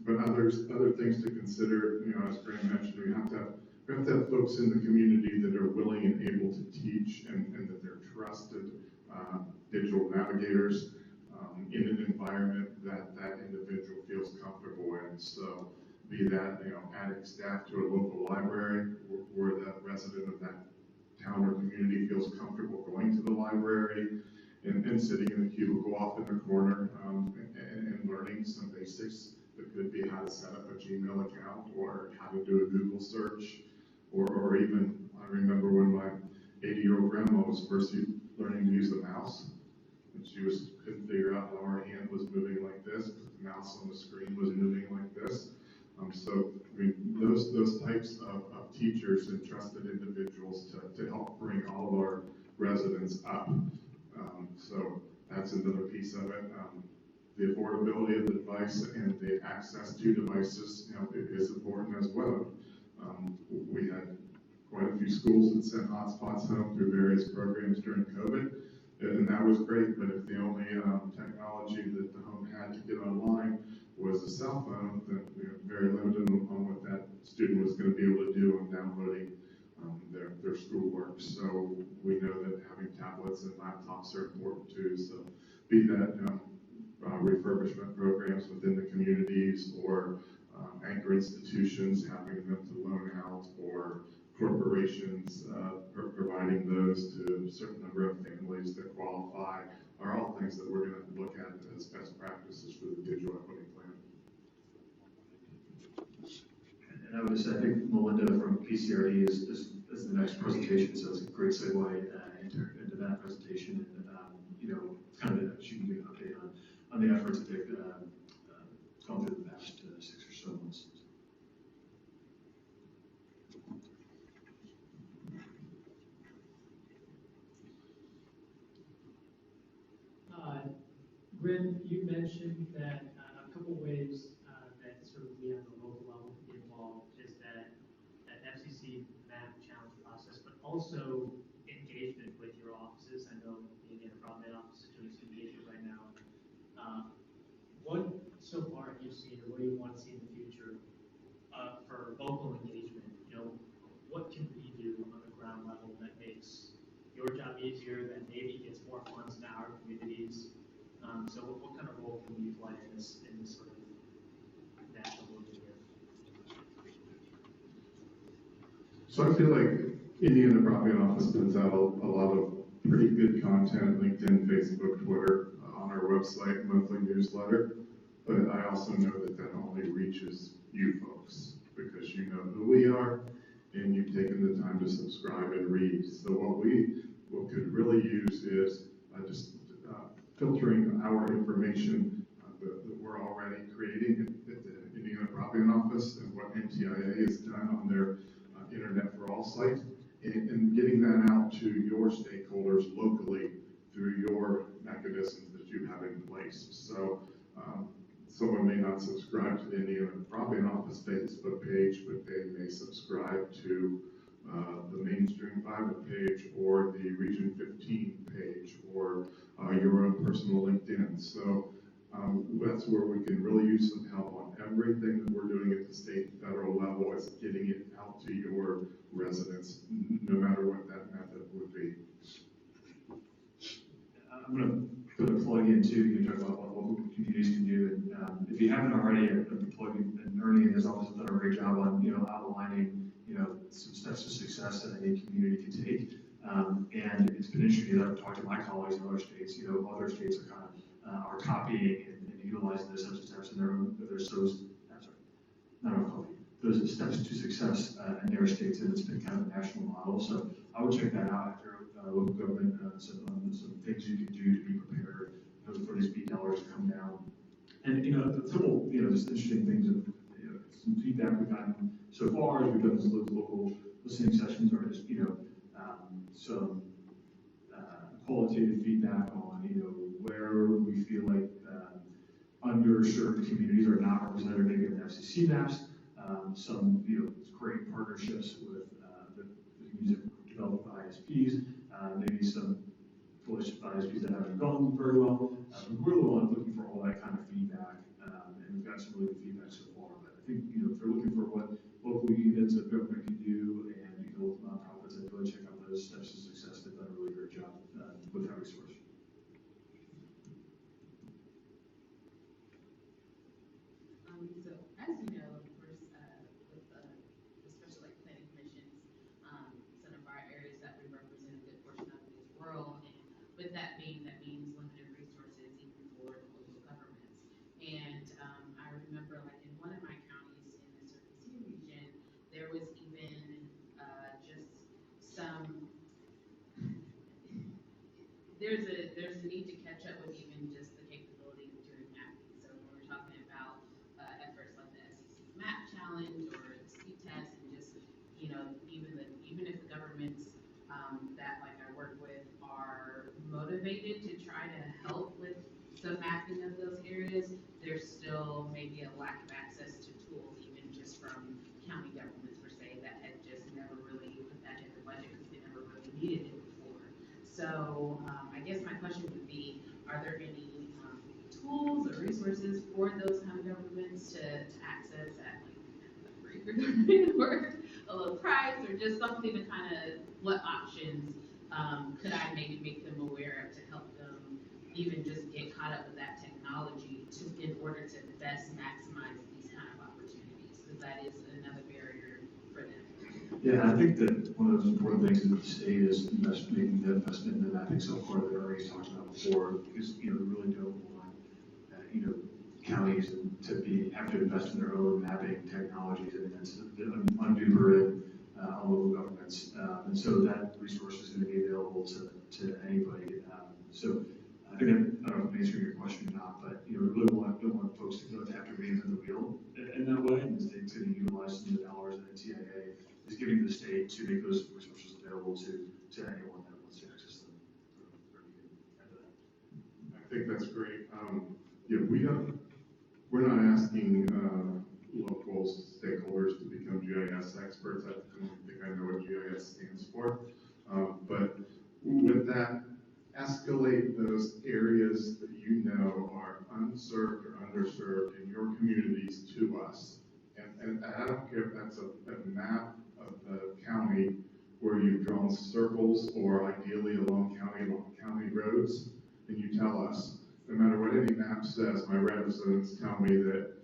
But other things to consider, you know, as Graham mentioned, we have to have folks in the community that are willing and able to teach, and that they're trusted digital navigators in an environment that that individual feels comfortable in. So be that, you know, adding staff to a local library, where that resident of that town or community feels comfortable going to the library and sitting in a cubicle off in the corner and learning some basics. It could be how to set up a Gmail account, or how to do a Google search, or even, I remember when my 80-year-old grandma was first learning to use the mouse, and she couldn't figure out how her hand was moving like this, but the mouse on the screen was moving like this. So I mean, those types of teachers and trusted individuals to help bring all of our residents up. So that's another piece of it. The affordability of the device and the access to devices, you know, it is important as well. We had quite a few schools that sent hotspots home through various programs during COVID, and that was great. But if the only technology that the home had to get online was a cell phone, then we were very limited on what that student was going to be able to do on downloading their schoolwork. So we know that having tablets and laptops are important too. So be that refurbishment programs within the communities, or anchor institutions having them to loan out, or corporations providing those to a certain number of families that qualify, are all things that we're going to look at as best practices for the digital equity plan. And I would just say, I think Melinda from PCRD is the next presentation, so it's a great segue into that presentation. And you know, kind of she can give an update on the efforts that they've gone through the past 6 or so months. Grin, you mentioned that a couple ways that sort of we on the local level can get involved is that FCC map challenge process, but also engagement with your offices. I know the Indiana Broadband office is doing some engagement right now. What so far have you seen, or what do you want to see in the future for local engagement? You know, what can we do on the ground level that makes your job easier, that maybe gets more funds into our communities? So what kind of role can we play in this sort of national movement here? So I feel like Indiana Broadband Office puts out a lot of pretty good content, LinkedIn, Facebook, Twitter, on our website, monthly newsletter. But I also know that that only reaches you folks, because you know who we are, and you've taken the time to subscribe and read. So what could really use is just filtering our information that we're already creating at the Indiana Broadband Office, and what NTIA has done on their Internet for All site, and getting that out to your stakeholders locally through your mechanisms that you have in place. So someone may not subscribe to the Indiana Broadband Office Facebook page, but they may subscribe to the Mainstream 5 page, or the Region 15 page, or your own personal LinkedIn. So that's where we can really use some help on everything that we're doing at the state and federal level, is getting it out to your residents, no matter what that method would be. I'm going to put a plug in too. You can talk about what local communities can do, and if you haven't already, I'm plugging, and Ernie and his office have done a great job on, you know, outlining, you know, some steps to success that any community can take. And it's been interesting as I've talked to my colleagues in other states. You know, other states are kind of are copying and utilizing those types of steps in their own. There's those. I'm sorry, not on copy. Those steps to success in their states, and it's been kind of a national model. So I would check that out after local government. Some things you can do to be prepared for these BEAD dollars to come down. And you know, a couple, you know, just interesting things of, you know, some feedback we've gotten so far as we've done those local listening sessions, are just, you know, some qualitative feedback on, you know, where we feel like underserved communities are not represented maybe in the FCC maps, some, great partnerships with, the music developed by ISPs, maybe some relationships with ISPs that haven't gone very well. We're the one looking for all that kind of feedback, and we've got some really good feedback so far. But I think, if they're looking for what local units of government can do and, nonprofits, I'd really check out those steps to success. They've done a really great job, with that resource. So as you know, of course, with especially like planning commissions, some of our areas that we represent, a good portion of it is rural, and with that means limited resources even for the local governments. And I remember like in one of my counties in the Circle C region, there was even just some. There's a need to catch up with even just the capability of doing mapping. So when we're talking about efforts like the SEC Map Challenge or the speed test, and just even if the governments that like I work with are motivated to try to help with some mapping of those areas, there's still maybe a lack of access to tools, even just from county governments per se, that had just never really put that in the budget because they never really needed it before. So I guess my question would be, are there any tools or resources for those kind of governments to access at like free for government or a low price, or just something to kind of, what options could I maybe make them aware of to help them even just get caught up with that technology in order to best maximize these kind of opportunities, because that is another barrier for them. Yeah, I think that one of those important things in the state is making the investment in the mapping software that Ernie's talked about before, because, we really don't want, counties have to invest in their own mapping technologies, and it's an undue burden on local governments. And so that resource is going to be available to anybody. So I think, I don't know if I'm answering your question or not, but, we really don't want folks to feel like they have to reinvent the wheel in that way, and the state's going to utilize some of the dollars that the TIA is giving the state to make those resources available to anyone that wants to access them. I think that's great. We're not asking local stakeholders to become GIS experts. I don't think I know what GIS stands for. But with that, escalate those areas that are unserved or underserved in your communities to us. And I don't care if that's a map of the county where you've drawn circles, or ideally along county roads, and you tell us, no matter what any map says, my residents tell me that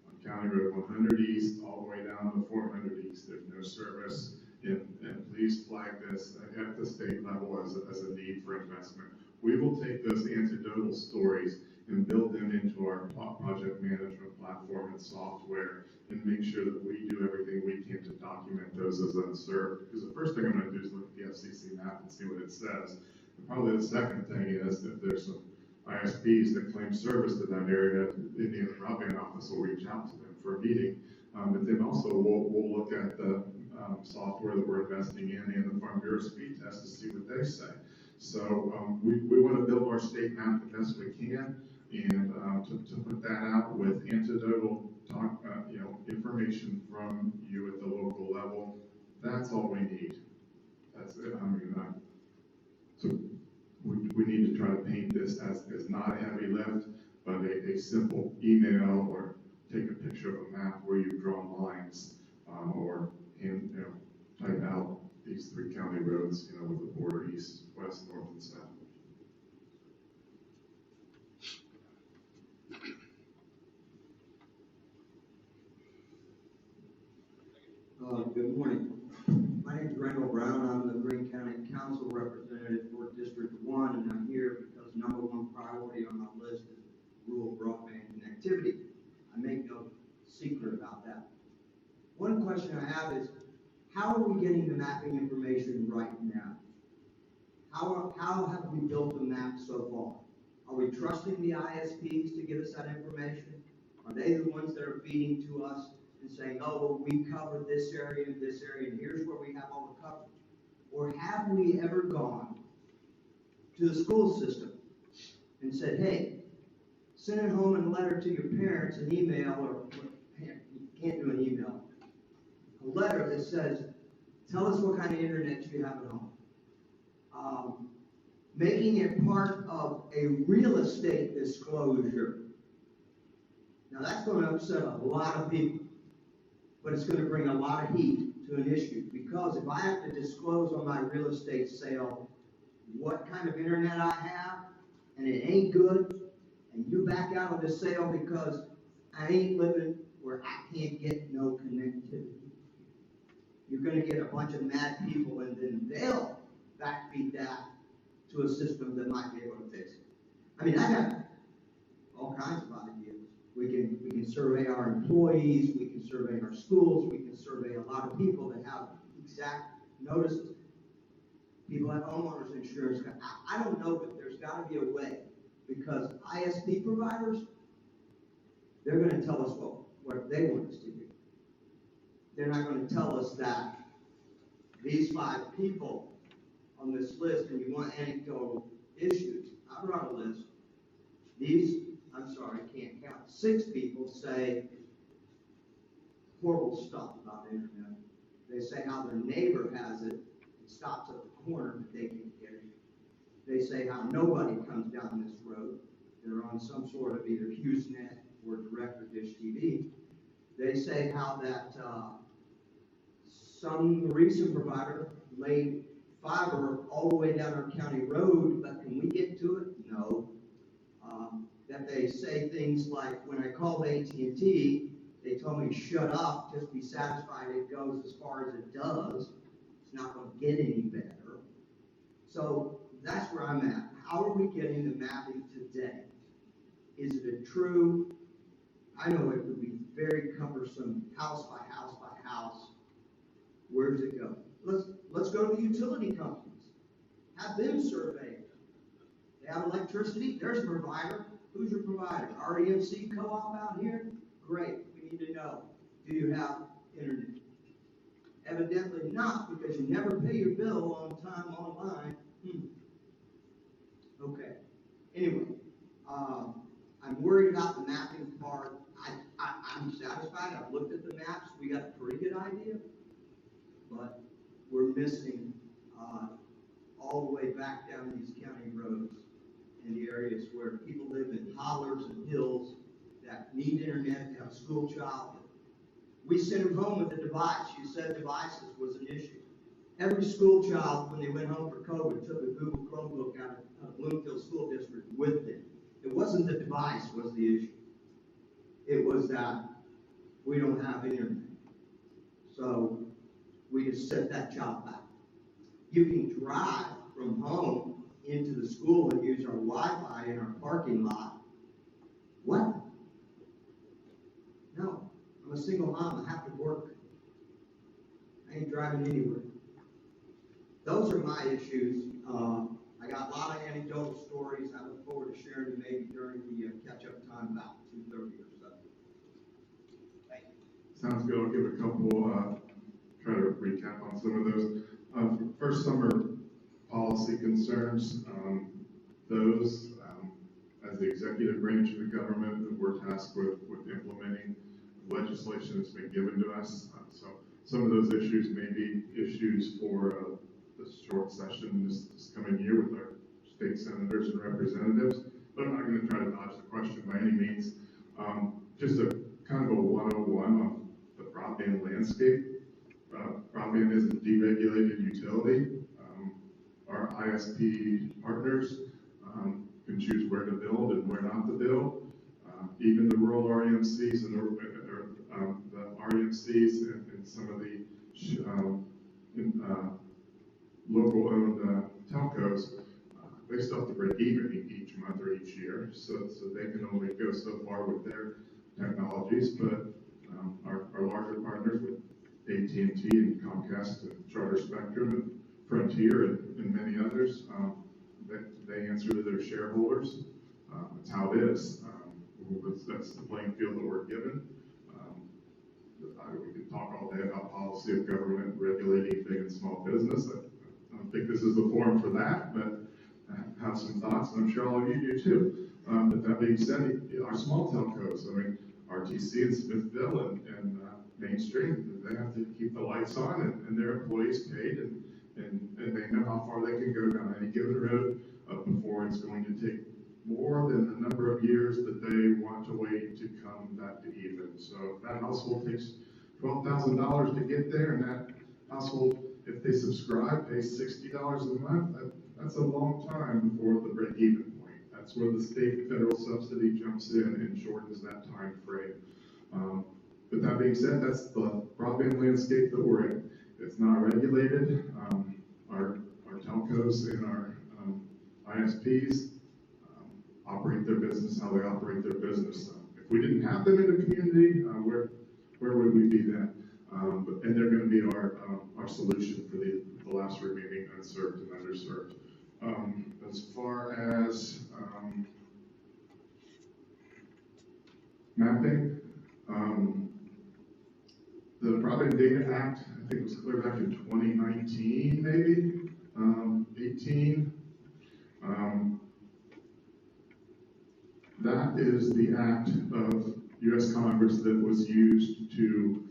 on County Road 100 East, all the way down to 400 East, there's no service, and please flag this at the state level as a need for investment. We will take those anecdotal stories and build them into our project management platform and software, and make sure that we do everything we can to document those as unserved. Because the first thing I'm going to do is look at the FCC map and see what it says. And probably the second thing is that there's some ISPs that claim service to that area. The Indiana Broadband Office will reach out to them for a meeting. But then also we'll look at the software that we're investing in and the Farm Bureau speed test to see what they say. So we want to build our state map the best we can, and to put that out with anecdotal information from you at the local level. That's all we need. That's it. So we need to try to paint this as not a heavy lift, but a simple email, or take a picture of a map where you've drawn lines, or type out these 3 county roads, with the border east, west, north, and south. Good morning. My name is Randall Brown. I'm the Greene County Council representative for District 1, and I'm here because #1 priority on my list is rural broadband connectivity. I make no secret about that. One question I have is, how are we getting the mapping information right now? How have we built the map so far? Are we trusting the ISPs to give us that information? Are they the ones that are feeding to us and saying, oh, well, we covered this area and this area, and here's where we have all the coverage? Or have we ever gone to the school system and said, hey, send it home in a letter to your parents, an email, or you can't do an email, letter that says, tell us what kind of internet you have at home. Making it part of a real estate disclosure. Now that's going to upset a lot of people, but it's going to bring a lot of heat to an issue, because if I have to disclose on my real estate sale what kind of internet I have, and it ain't good, and you back out of the sale because I ain't living where I can't get no connectivity, you're going to get a bunch of mad people, and then they'll backfeed that to a system that might be able to fix it. I mean, I have all kinds of ideas. We can survey our employees, we can survey our schools, we can survey a lot of people that have exact notices. People have homeowners insurance. I don't know, but there's got to be a way, because ISP providers, they're going to tell us what they want us to do. They're not going to tell us that these 5 people on this list, and you want anecdotal issues. I brought a list. Can't count. 6 people say horrible stuff about the internet. They say how their neighbor has it. It stops at the corner, but they can't get it. They say how nobody comes down this road. They're on some sort of either HughesNet or Direct or Dish TV. They say how that some recent provider laid fiber all the way down our county road, but can we get to it? No. That they say things like, when I called AT&T, they told me, shut up, just be satisfied it goes as far as it does. It's not going to get any better. So that's where I'm at. How are we getting the mapping today? Is it a true? I know it would be very cumbersome, house by house by house. Where does it go? Let's go to the utility companies. Have them survey it. They have electricity, there's a provider. Who's your provider? REMC co-op out here? Great, we need to know. Do you have internet? Evidently not, because you never pay your bill on time online. Okay. Anyway, I'm worried about the mapping part. I'm satisfied. I've looked at the maps. We got a pretty good idea, but we're missing all the way back down these county roads in the areas where people live in hollers and hills that need internet to have a school child. We sent them home with a device. You said devices was an issue. Every school child, when they went home for COVID, took a Google Chromebook out of Bloomfield School District with them. It wasn't the device was the issue. It was that we don't have internet. So we just set that child back. You can drive from home into the school and use our Wi-Fi in our parking lot. What? No, I'm a single mom. I have to work. I ain't driving anywhere. Those are my issues. I got a lot of anecdotal stories. I look forward to sharing them maybe during the catch-up time about 2:30 or so. Thank you. Sounds good. I'll give a couple, try to recap on some of those. First, some are policy concerns. Those, as the executive branch of the government, that we're tasked with implementing legislation that's been given to us. So some of those issues may be issues for the short session this coming year with our state senators and representatives, but I'm not going to try to dodge the question by any means. Just a kind of a 101 on the broadband landscape. Broadband is a deregulated utility. Our ISP partners can choose where to build and where not to build. Even the rural REMCs and the REMCs and some of the local owned telcos, they still have to break even each month or each year, so they can only go so far with their technologies. But our larger partners with AT&T and Comcast and Charter Spectrum and Frontier and many others, they answer to their shareholders. That's how it is. That's the playing field that we're given. We could talk all day about policy of government regulating big and small business. I don't think this is the forum for that, but I have some thoughts, and I'm sure all of you do too. But that being said, our small telcos, I mean, RTC in Smithville and Main Street, they have to keep the lights on and their employees paid and they know how far they can go down any given road before it's going to take more than the number of years that they want to wait to come back to even. So if that household takes $12,000 to get there, and that household, if they subscribe, pays $60 a month, that's a long time before the break-even point. That's where the state and federal subsidy jumps in and shortens that time frame. But that being said, that's the broadband landscape that we're in. It's not regulated. Our telcos and our ISPs operate their business how they operate their business. If we didn't have them in the community, where would we be then? And they're going to be our solution for the last remaining unserved and underserved. As far as mapping, the Broadband Data Act, I think it was clear back in 2019, maybe 18. That is the act of U.S. Congress that was used to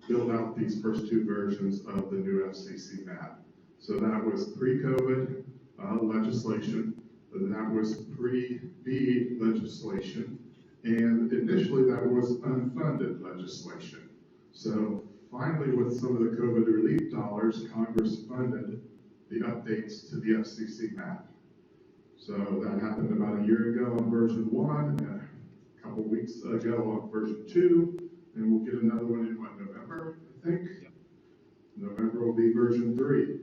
build out these first two versions of the new FCC map. So that was pre-COVID legislation, that was pre-BEAD legislation, and initially that was unfunded legislation. So finally, with some of the COVID relief dollars, Congress funded the updates to the FCC map. So that happened about a year ago on version 1, and a couple weeks ago on version 2, and we'll get another one in November, I think. Yep. November will be version 3.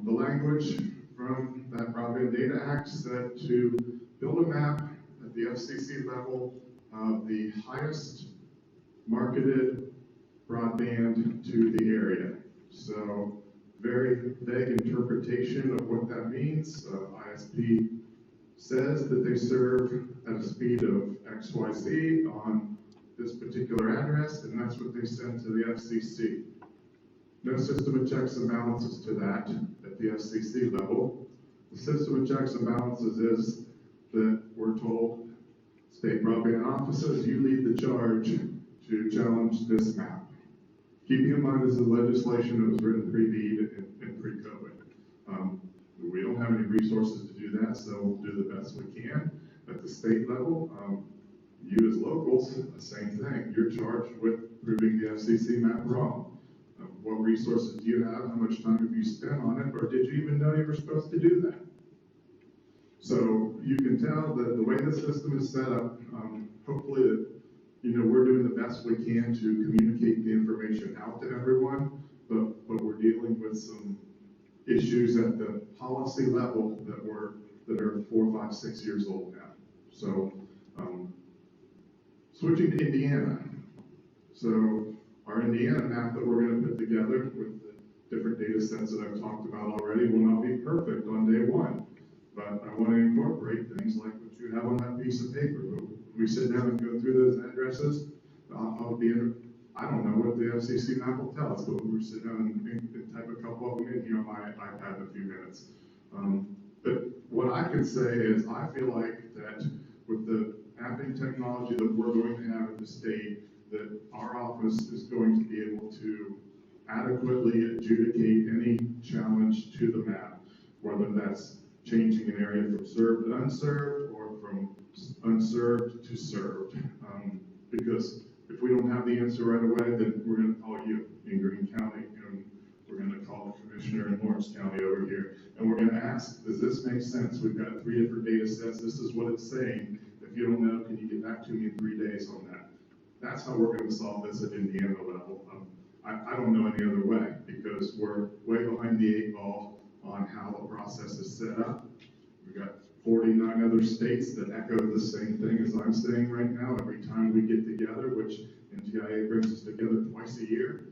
The language from that Broadband Data Act said to build a map at the FCC level of the highest marketed broadband to the area. So very vague interpretation of what that means. ISP says that they serve at a speed of XYZ on this particular address, and that's what they send to the FCC. No system of checks and balances to that at the FCC level. The system of checks and balances is that we're told, state broadband offices, you lead the charge to challenge this map. Keeping in mind this is legislation that was written pre-BEAD and pre-COVID. We don't have any resources to do that, so we'll do the best we can. At the state level, you as locals, the same thing. You're charged with proving the FCC map wrong. What resources do you have? How much time have you spent on it? Or did you even know you were supposed to do that? So you can tell that the way the system is set up, hopefully that, we're doing the best we can to communicate the information out to everyone, but we're dealing with some issues at the policy level that are 4, 5, 6 years old now. So switching to Indiana. So our Indiana map that we're going to put together with the different data sets that I've talked about already will not be perfect on day one, but I want to incorporate things like what you have on that piece of paper. We sit down and go through those addresses. I don't know what the FCC map will tell us, but we'll sit down and type a couple of them in here on my iPad in a few minutes. But what I can say is I feel like that with the mapping technology that we're going to have at the state, that our office is going to be able to adequately adjudicate any challenge to the map, whether that's changing an area from served to unserved or from unserved to served. Because if we don't have the answer right away, then we're going to call you in Greene County, and we're going to call the commissioner in Lawrence County over here, and we're going to ask, does this make sense? We've got 3 different data sets. This is what it's saying. If you don't know, can you get back to me in 3 days on that? That's how we're going to solve this at Indiana level. I don't know any other way, because we're way behind the 8 ball on how the process is set up. We've got 49 other states that echo the same thing as I'm saying right now every time we get together, which NTIA brings us together twice a year.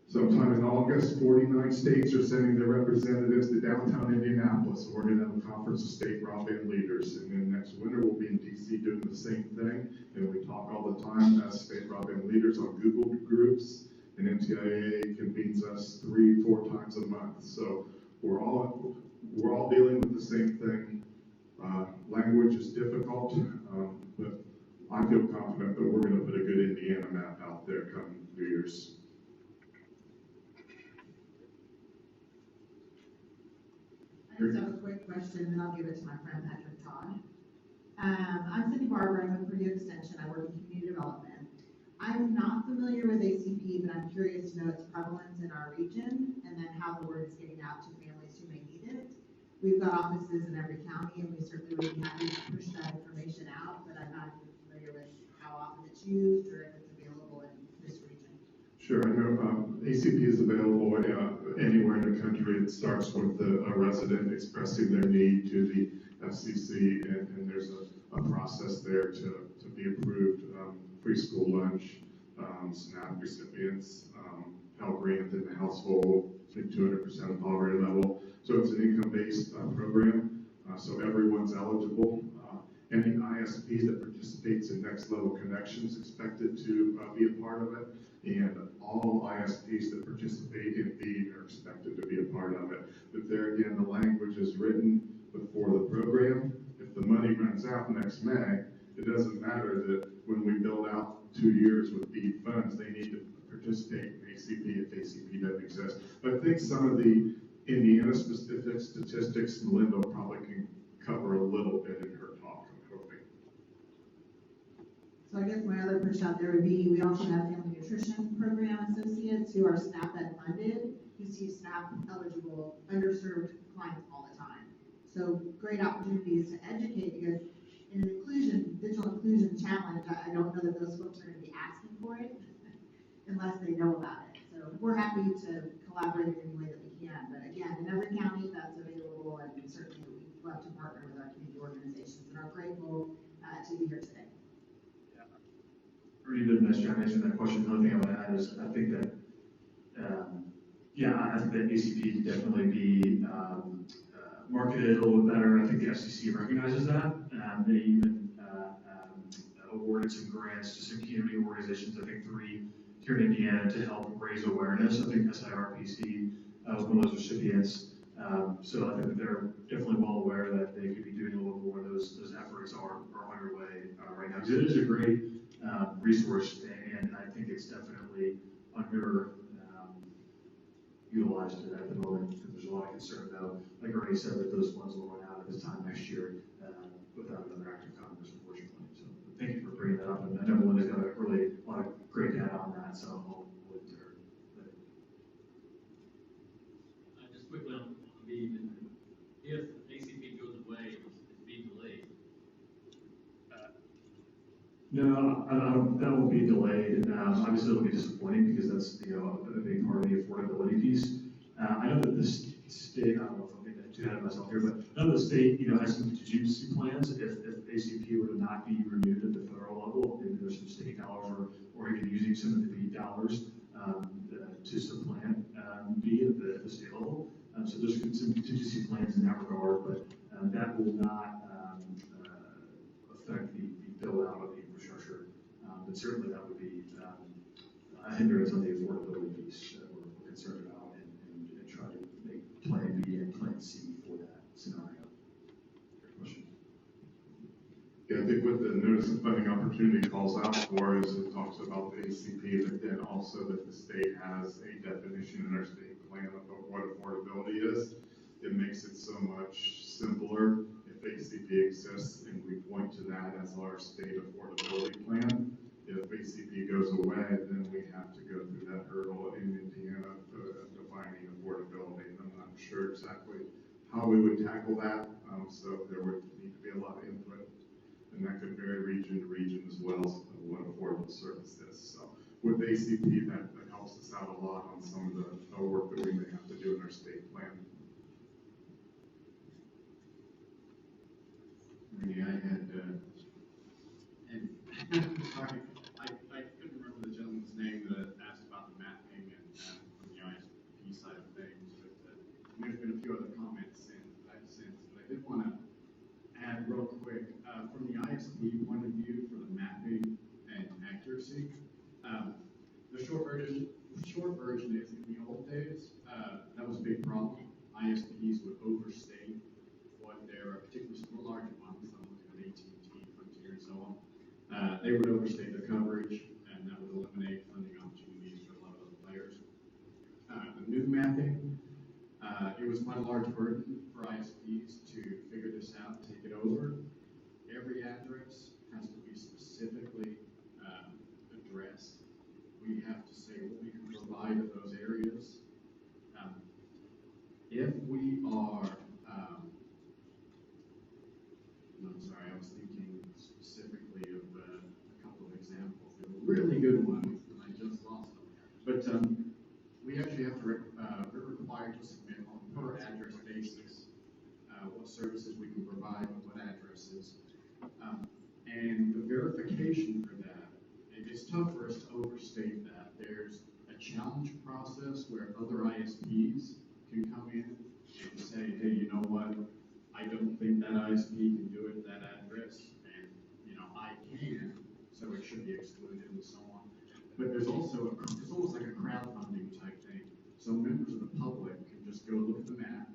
Sometime in August, 49 states are sending their representatives to downtown Indianapolis. We're going to have a conference of state broadband leaders. And then next winter, we'll be in DC doing the same thing. And we talk all the time as state broadband leaders on Google Groups. And NTIA convenes us 3, 4 times a month. So we're all dealing with the same thing. Language is difficult, but I feel confident that we're gonna put a good Indiana map out there come New Year's. I just have a quick question, and I'll give it to my friend Patrick Todd. I'm Cindy Barber, I'm with Purdue Extension, I work in community development. I'm not familiar with ACP, but I'm curious to know its prevalence in our region, and then how the word is getting out to families who may need it. We've got offices in every county, and we certainly would be happy to push that information out, but I'm not even familiar with how often it's used, or if it's available in this region. Sure, I know ACP is available anywhere in the country. It starts with a resident expressing their need to the FCC, and there's a process there to be approved. Free school lunch, SNAP recipients, Pell Grant in the household, 200% of poverty level. So it's an income-based program, so everyone's eligible. Any ISP that participates in Next Level Connections expected to be a part of it, and all ISPs that participate in BEAD are expected to be a part of it. But there again, the language is written before the program. If the money runs out next May, it doesn't matter that when we build out 2 years with BEAD funds, they need to participate in ACP if ACP doesn't exist. But I think some of the Indiana specific statistics, Melinda probably can cover a little bit in her talk, I'm hoping. So I guess my other push out there would be, we also have family nutrition program associates who are SNAP Ed funded, who see SNAP eligible, underserved clients all the time. So great opportunities to educate, because in an digital inclusion challenge, I don't know that those folks are gonna be asking for it unless they know about it. So we're happy to collaborate in any way that we can, but again, in every county that's available, and certainly we'd love to partner with our community organizations, and are grateful to be here today. Already did a nice job answering that question. The only thing I would add is, I think that, I think that ACP can definitely be marketed a little bit better. I think the FCC recognizes that. They even awarded some grants to some community organizations, I think 3 here in Indiana, to help raise awareness. I think SIRPC was one of those recipients. So I think that they're definitely well aware that they could be doing a little more. Those efforts are underway right now. It is a great resource, and I think it's definitely under utilized at the moment, because there's a lot of concern though. Like I already said, that those funds will run out at this time next year without another act of Congress, unfortunately. So thank you for bringing that up, and I know Melinda's got a lot of great data on that, so I'll leave it to her. Just quickly on BEAD, if ACP goes away, is BEAD delayed? No, that won't be delayed. Obviously, it'll be disappointing because that's a big part of the affordability piece. I know that the state, I don't know if I'm getting too ahead of myself here, but I know the state has some contingency plans if ACP were to not be renewed at the federal level. Maybe there's some state dollars or even using some of the BEAD dollars to supplant BEAD at the state level. So there's some contingency plans in that regard, but that will not affect the build out of the infrastructure. But certainly that would be a hindrance on the affordability piece that we're concerned about, and try to make plan B and plan C for that scenario. Great question. Yeah, I think what the notice of funding opportunity calls out for is it talks about the ACP, but then also that the state has a definition in our state plan of what affordability is. It makes it so much simpler if ACP exists, and we point to that as our state affordability plan. If ACP goes away, then we have to go through that hurdle in Indiana defining affordability. And I'm not sure exactly how we would tackle that, so there would need to be a lot of input, and that could vary region to region as well as what affordable service is. So with ACP, that helps us out a lot on some of the work that we may have to do in our state plan. Maybe I had, and sorry, I couldn't remember the gentleman's name that asked about the mapping and from the ISP side of things, but there's been a few other comments since, but I did want to add real quick, from the ISP point of view for the mapping and accuracy, the short version is in the old days, that was a big problem. ISPs would overstate what their, particularly some larger ones, I'm looking at AT&T, Frontier, and so on, they would overstate their coverage, and that would eliminate funding opportunities for a lot of other players. The new mapping, it was quite a large burden for ISPs to figure this out, take it over. Every address has to be specifically addressed. We have to say what we can provide in those areas. If we are, I'm sorry, I was thinking specifically of a couple of examples. They were really good ones, and I just lost them. But we actually have to, we're required to submit on a per address basis what services we can provide with what addresses. And the verification for that, it's tough for us to overstate that. There's a challenge process where other ISPs can come in and say, hey, you know what? I don't think that ISP can do it at that address, and I can, so it should be excluded and so on. But there's also it's almost like a crowdfunding type thing. So members of the public can just go look at the map,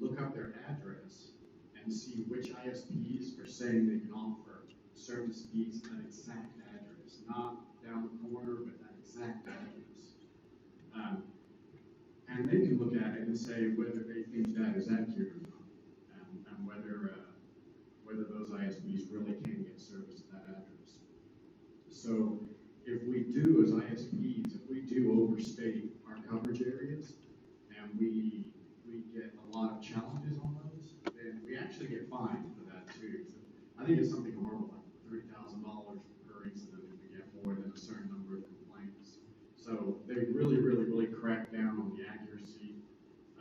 look up their address, and see which ISPs are saying they can offer certain speeds at that exact address, not down the corner, but that exact address. And they can look at it and say whether they think that is accurate or not, and whether those ISPs really can get service at that address. So if we do, as ISPs, if we do overstate our coverage areas, and we get a lot of challenges on those, then we actually get fined for that too. So I think it's something horrible, like $3,000 per incident if we get more than a certain number of complaints. So they really, really, really crack down on the accuracy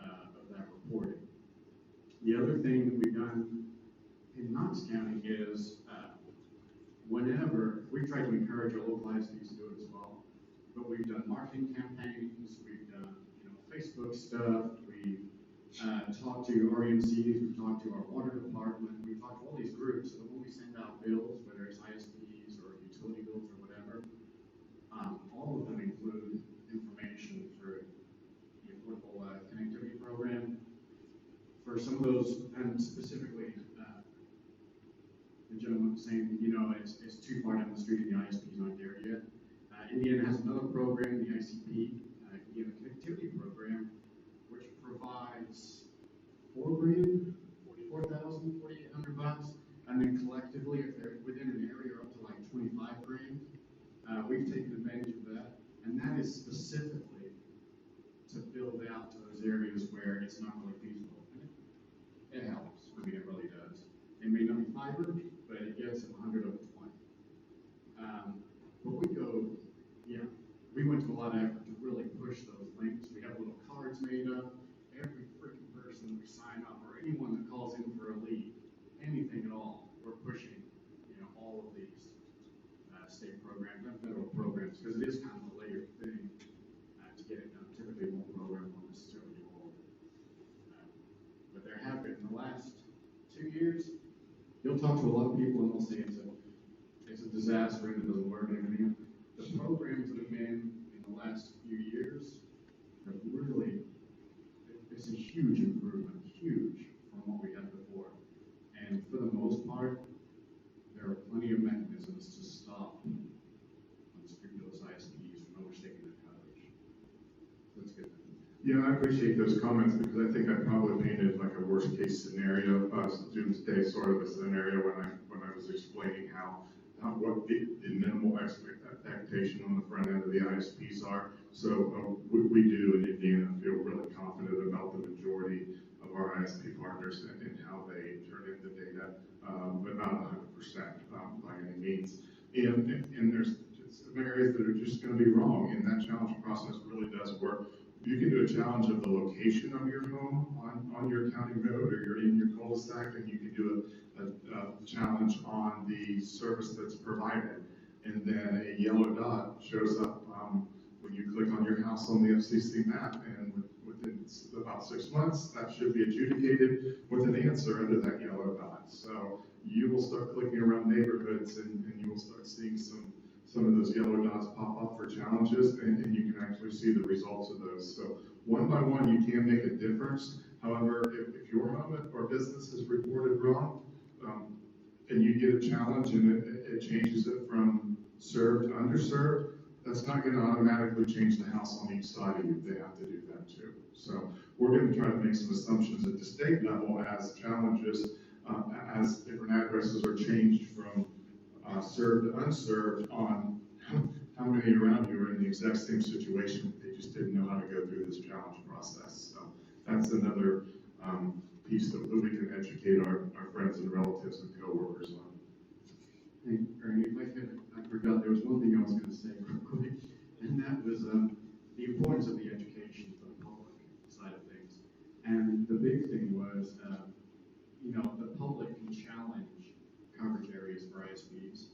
of that reporting. The other thing that we've done in Knox County is whenever we've tried to encourage our local ISPs to do it as well, but we've done marketing campaigns, we've done Facebook stuff, we've talked to RMCs, we've talked to our water department, we've talked to all these groups, so that when we send out bills, whether it's ISPs or utility bills or whatever, all of them include information through the Affordable Connectivity Program. For some of those, and specifically, the gentleman was saying, it's too far down the street and the ISP's not there yet. Indiana has another program, the ICP, Indiana Connectivity Program, which provides $4,000, $44,000, $4,800, and then collectively, if they're within an area, up to like $25,000. We've taken advantage of that, and that is specifically to build out to those areas where it's not really feasible. And it helps. I mean, it really does. It may not be fiber, but it gets 100 over 20. But we went to a lot of effort to really push those links. We have little cards made up. Every freaking person that we sign up, or anyone that calls in for a lead, anything at all, we're pushing, all of these state programs and federal programs, because it is kind of a layered thing to get it done. Typically, one program won't necessarily do all of it. But there have been, in the last 2 years, you'll talk to a lot of people and they'll say it's a disaster and it doesn't work and everything. The programs that have been in the last few years have really, it's a huge improvement, huge from what we had before. And for the most part, there are plenty of mechanisms to stop unscrupulous ISPs from overstating their coverage. That's good. Yeah, I appreciate those comments because I think I probably painted like a worst case scenario, doomsday sort of a scenario when I was explaining what the minimal expectation on the front end of the ISPs are. So we do in Indiana feel really confident about the majority of our ISP partners and how they turn in the data, but not 100% by any means. And there's some areas that are just going to be wrong, and that challenge process really does work. You can do a challenge of the location of your home on your county road, or you're in your cul-de-sac, and you can do a challenge on the service that's provided. And then a yellow dot shows up when you click on your house on the FCC map, and within about 6 months, that should be adjudicated with an answer under that yellow dot. So you will start clicking around neighborhoods, and you will start seeing some of those yellow dots pop up for challenges, and you can actually see the results of those. So one by one, you can make a difference. However, if your home or business is reported wrong, and you get a challenge and it changes it from served to underserved, that's not gonna automatically change the house on each side of you, they have to do that too. So we're gonna try to make some assumptions at the state level as challenges, as different addresses are changed from served to unserved on how many around you are in the exact same situation, they just didn't know how to go through this challenge process. So that's another piece that we can educate our friends and relatives and coworkers on. Hey, Ernie, I forgot, there was one thing I was gonna say real quick, and that was, the importance of the education for the public side of things. And the big thing was, the public can challenge coverage areas for ISPs.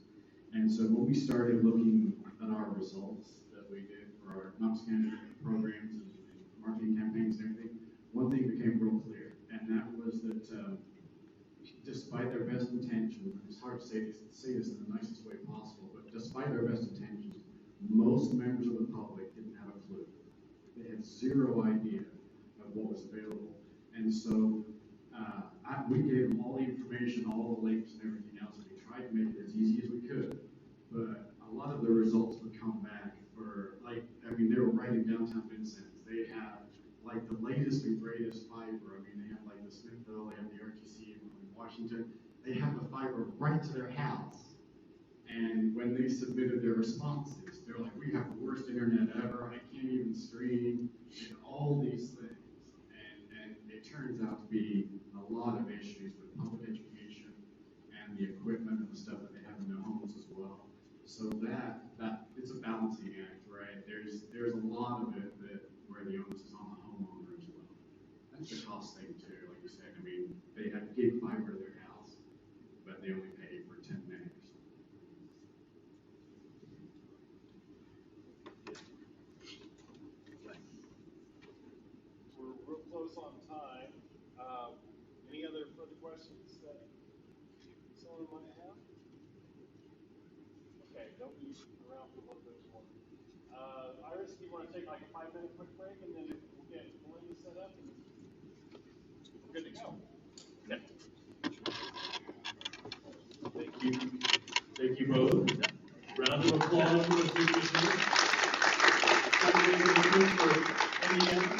And so when we started looking at our results that we did for our non-standard programs and marketing campaigns and everything, one thing became real clear, and that was that, despite their best intentions, it's hard to say this in the nicest way possible, but despite their best intentions, most members of the public didn't have a clue. They had zero idea of what was available. And so we gave them all the information, all the links and everything else, and we tried to make it as easy as we could. But a lot of the results would come back for, they were right in downtown Vincent. They have like the latest and greatest fiber. They have like the Smithville, they have the RTC in Washington. They have the fiber right to their house. And when they submitted their responses, they're like, we have the worst internet ever. I can't even stream, and all these things. And it turns out to be a lot of issues with public education and the equipment and the stuff that they have in their homes as well. So that it's a balancing act, right? There's a lot of it where the onus is on the homeowner as well. That's the cost thing too, like you said. They have gig fiber to their house, but they only pay for 10 megs. We're real close on time. Any other further questions that someone might have? Okay, don't be around for a little bit more. Iris, do you want to take like a 5-minute quick break and then we'll get Melinda set up and we're good to go. Okay. Thank you. Thank you both. Round of applause for the speakers here. For Indiana.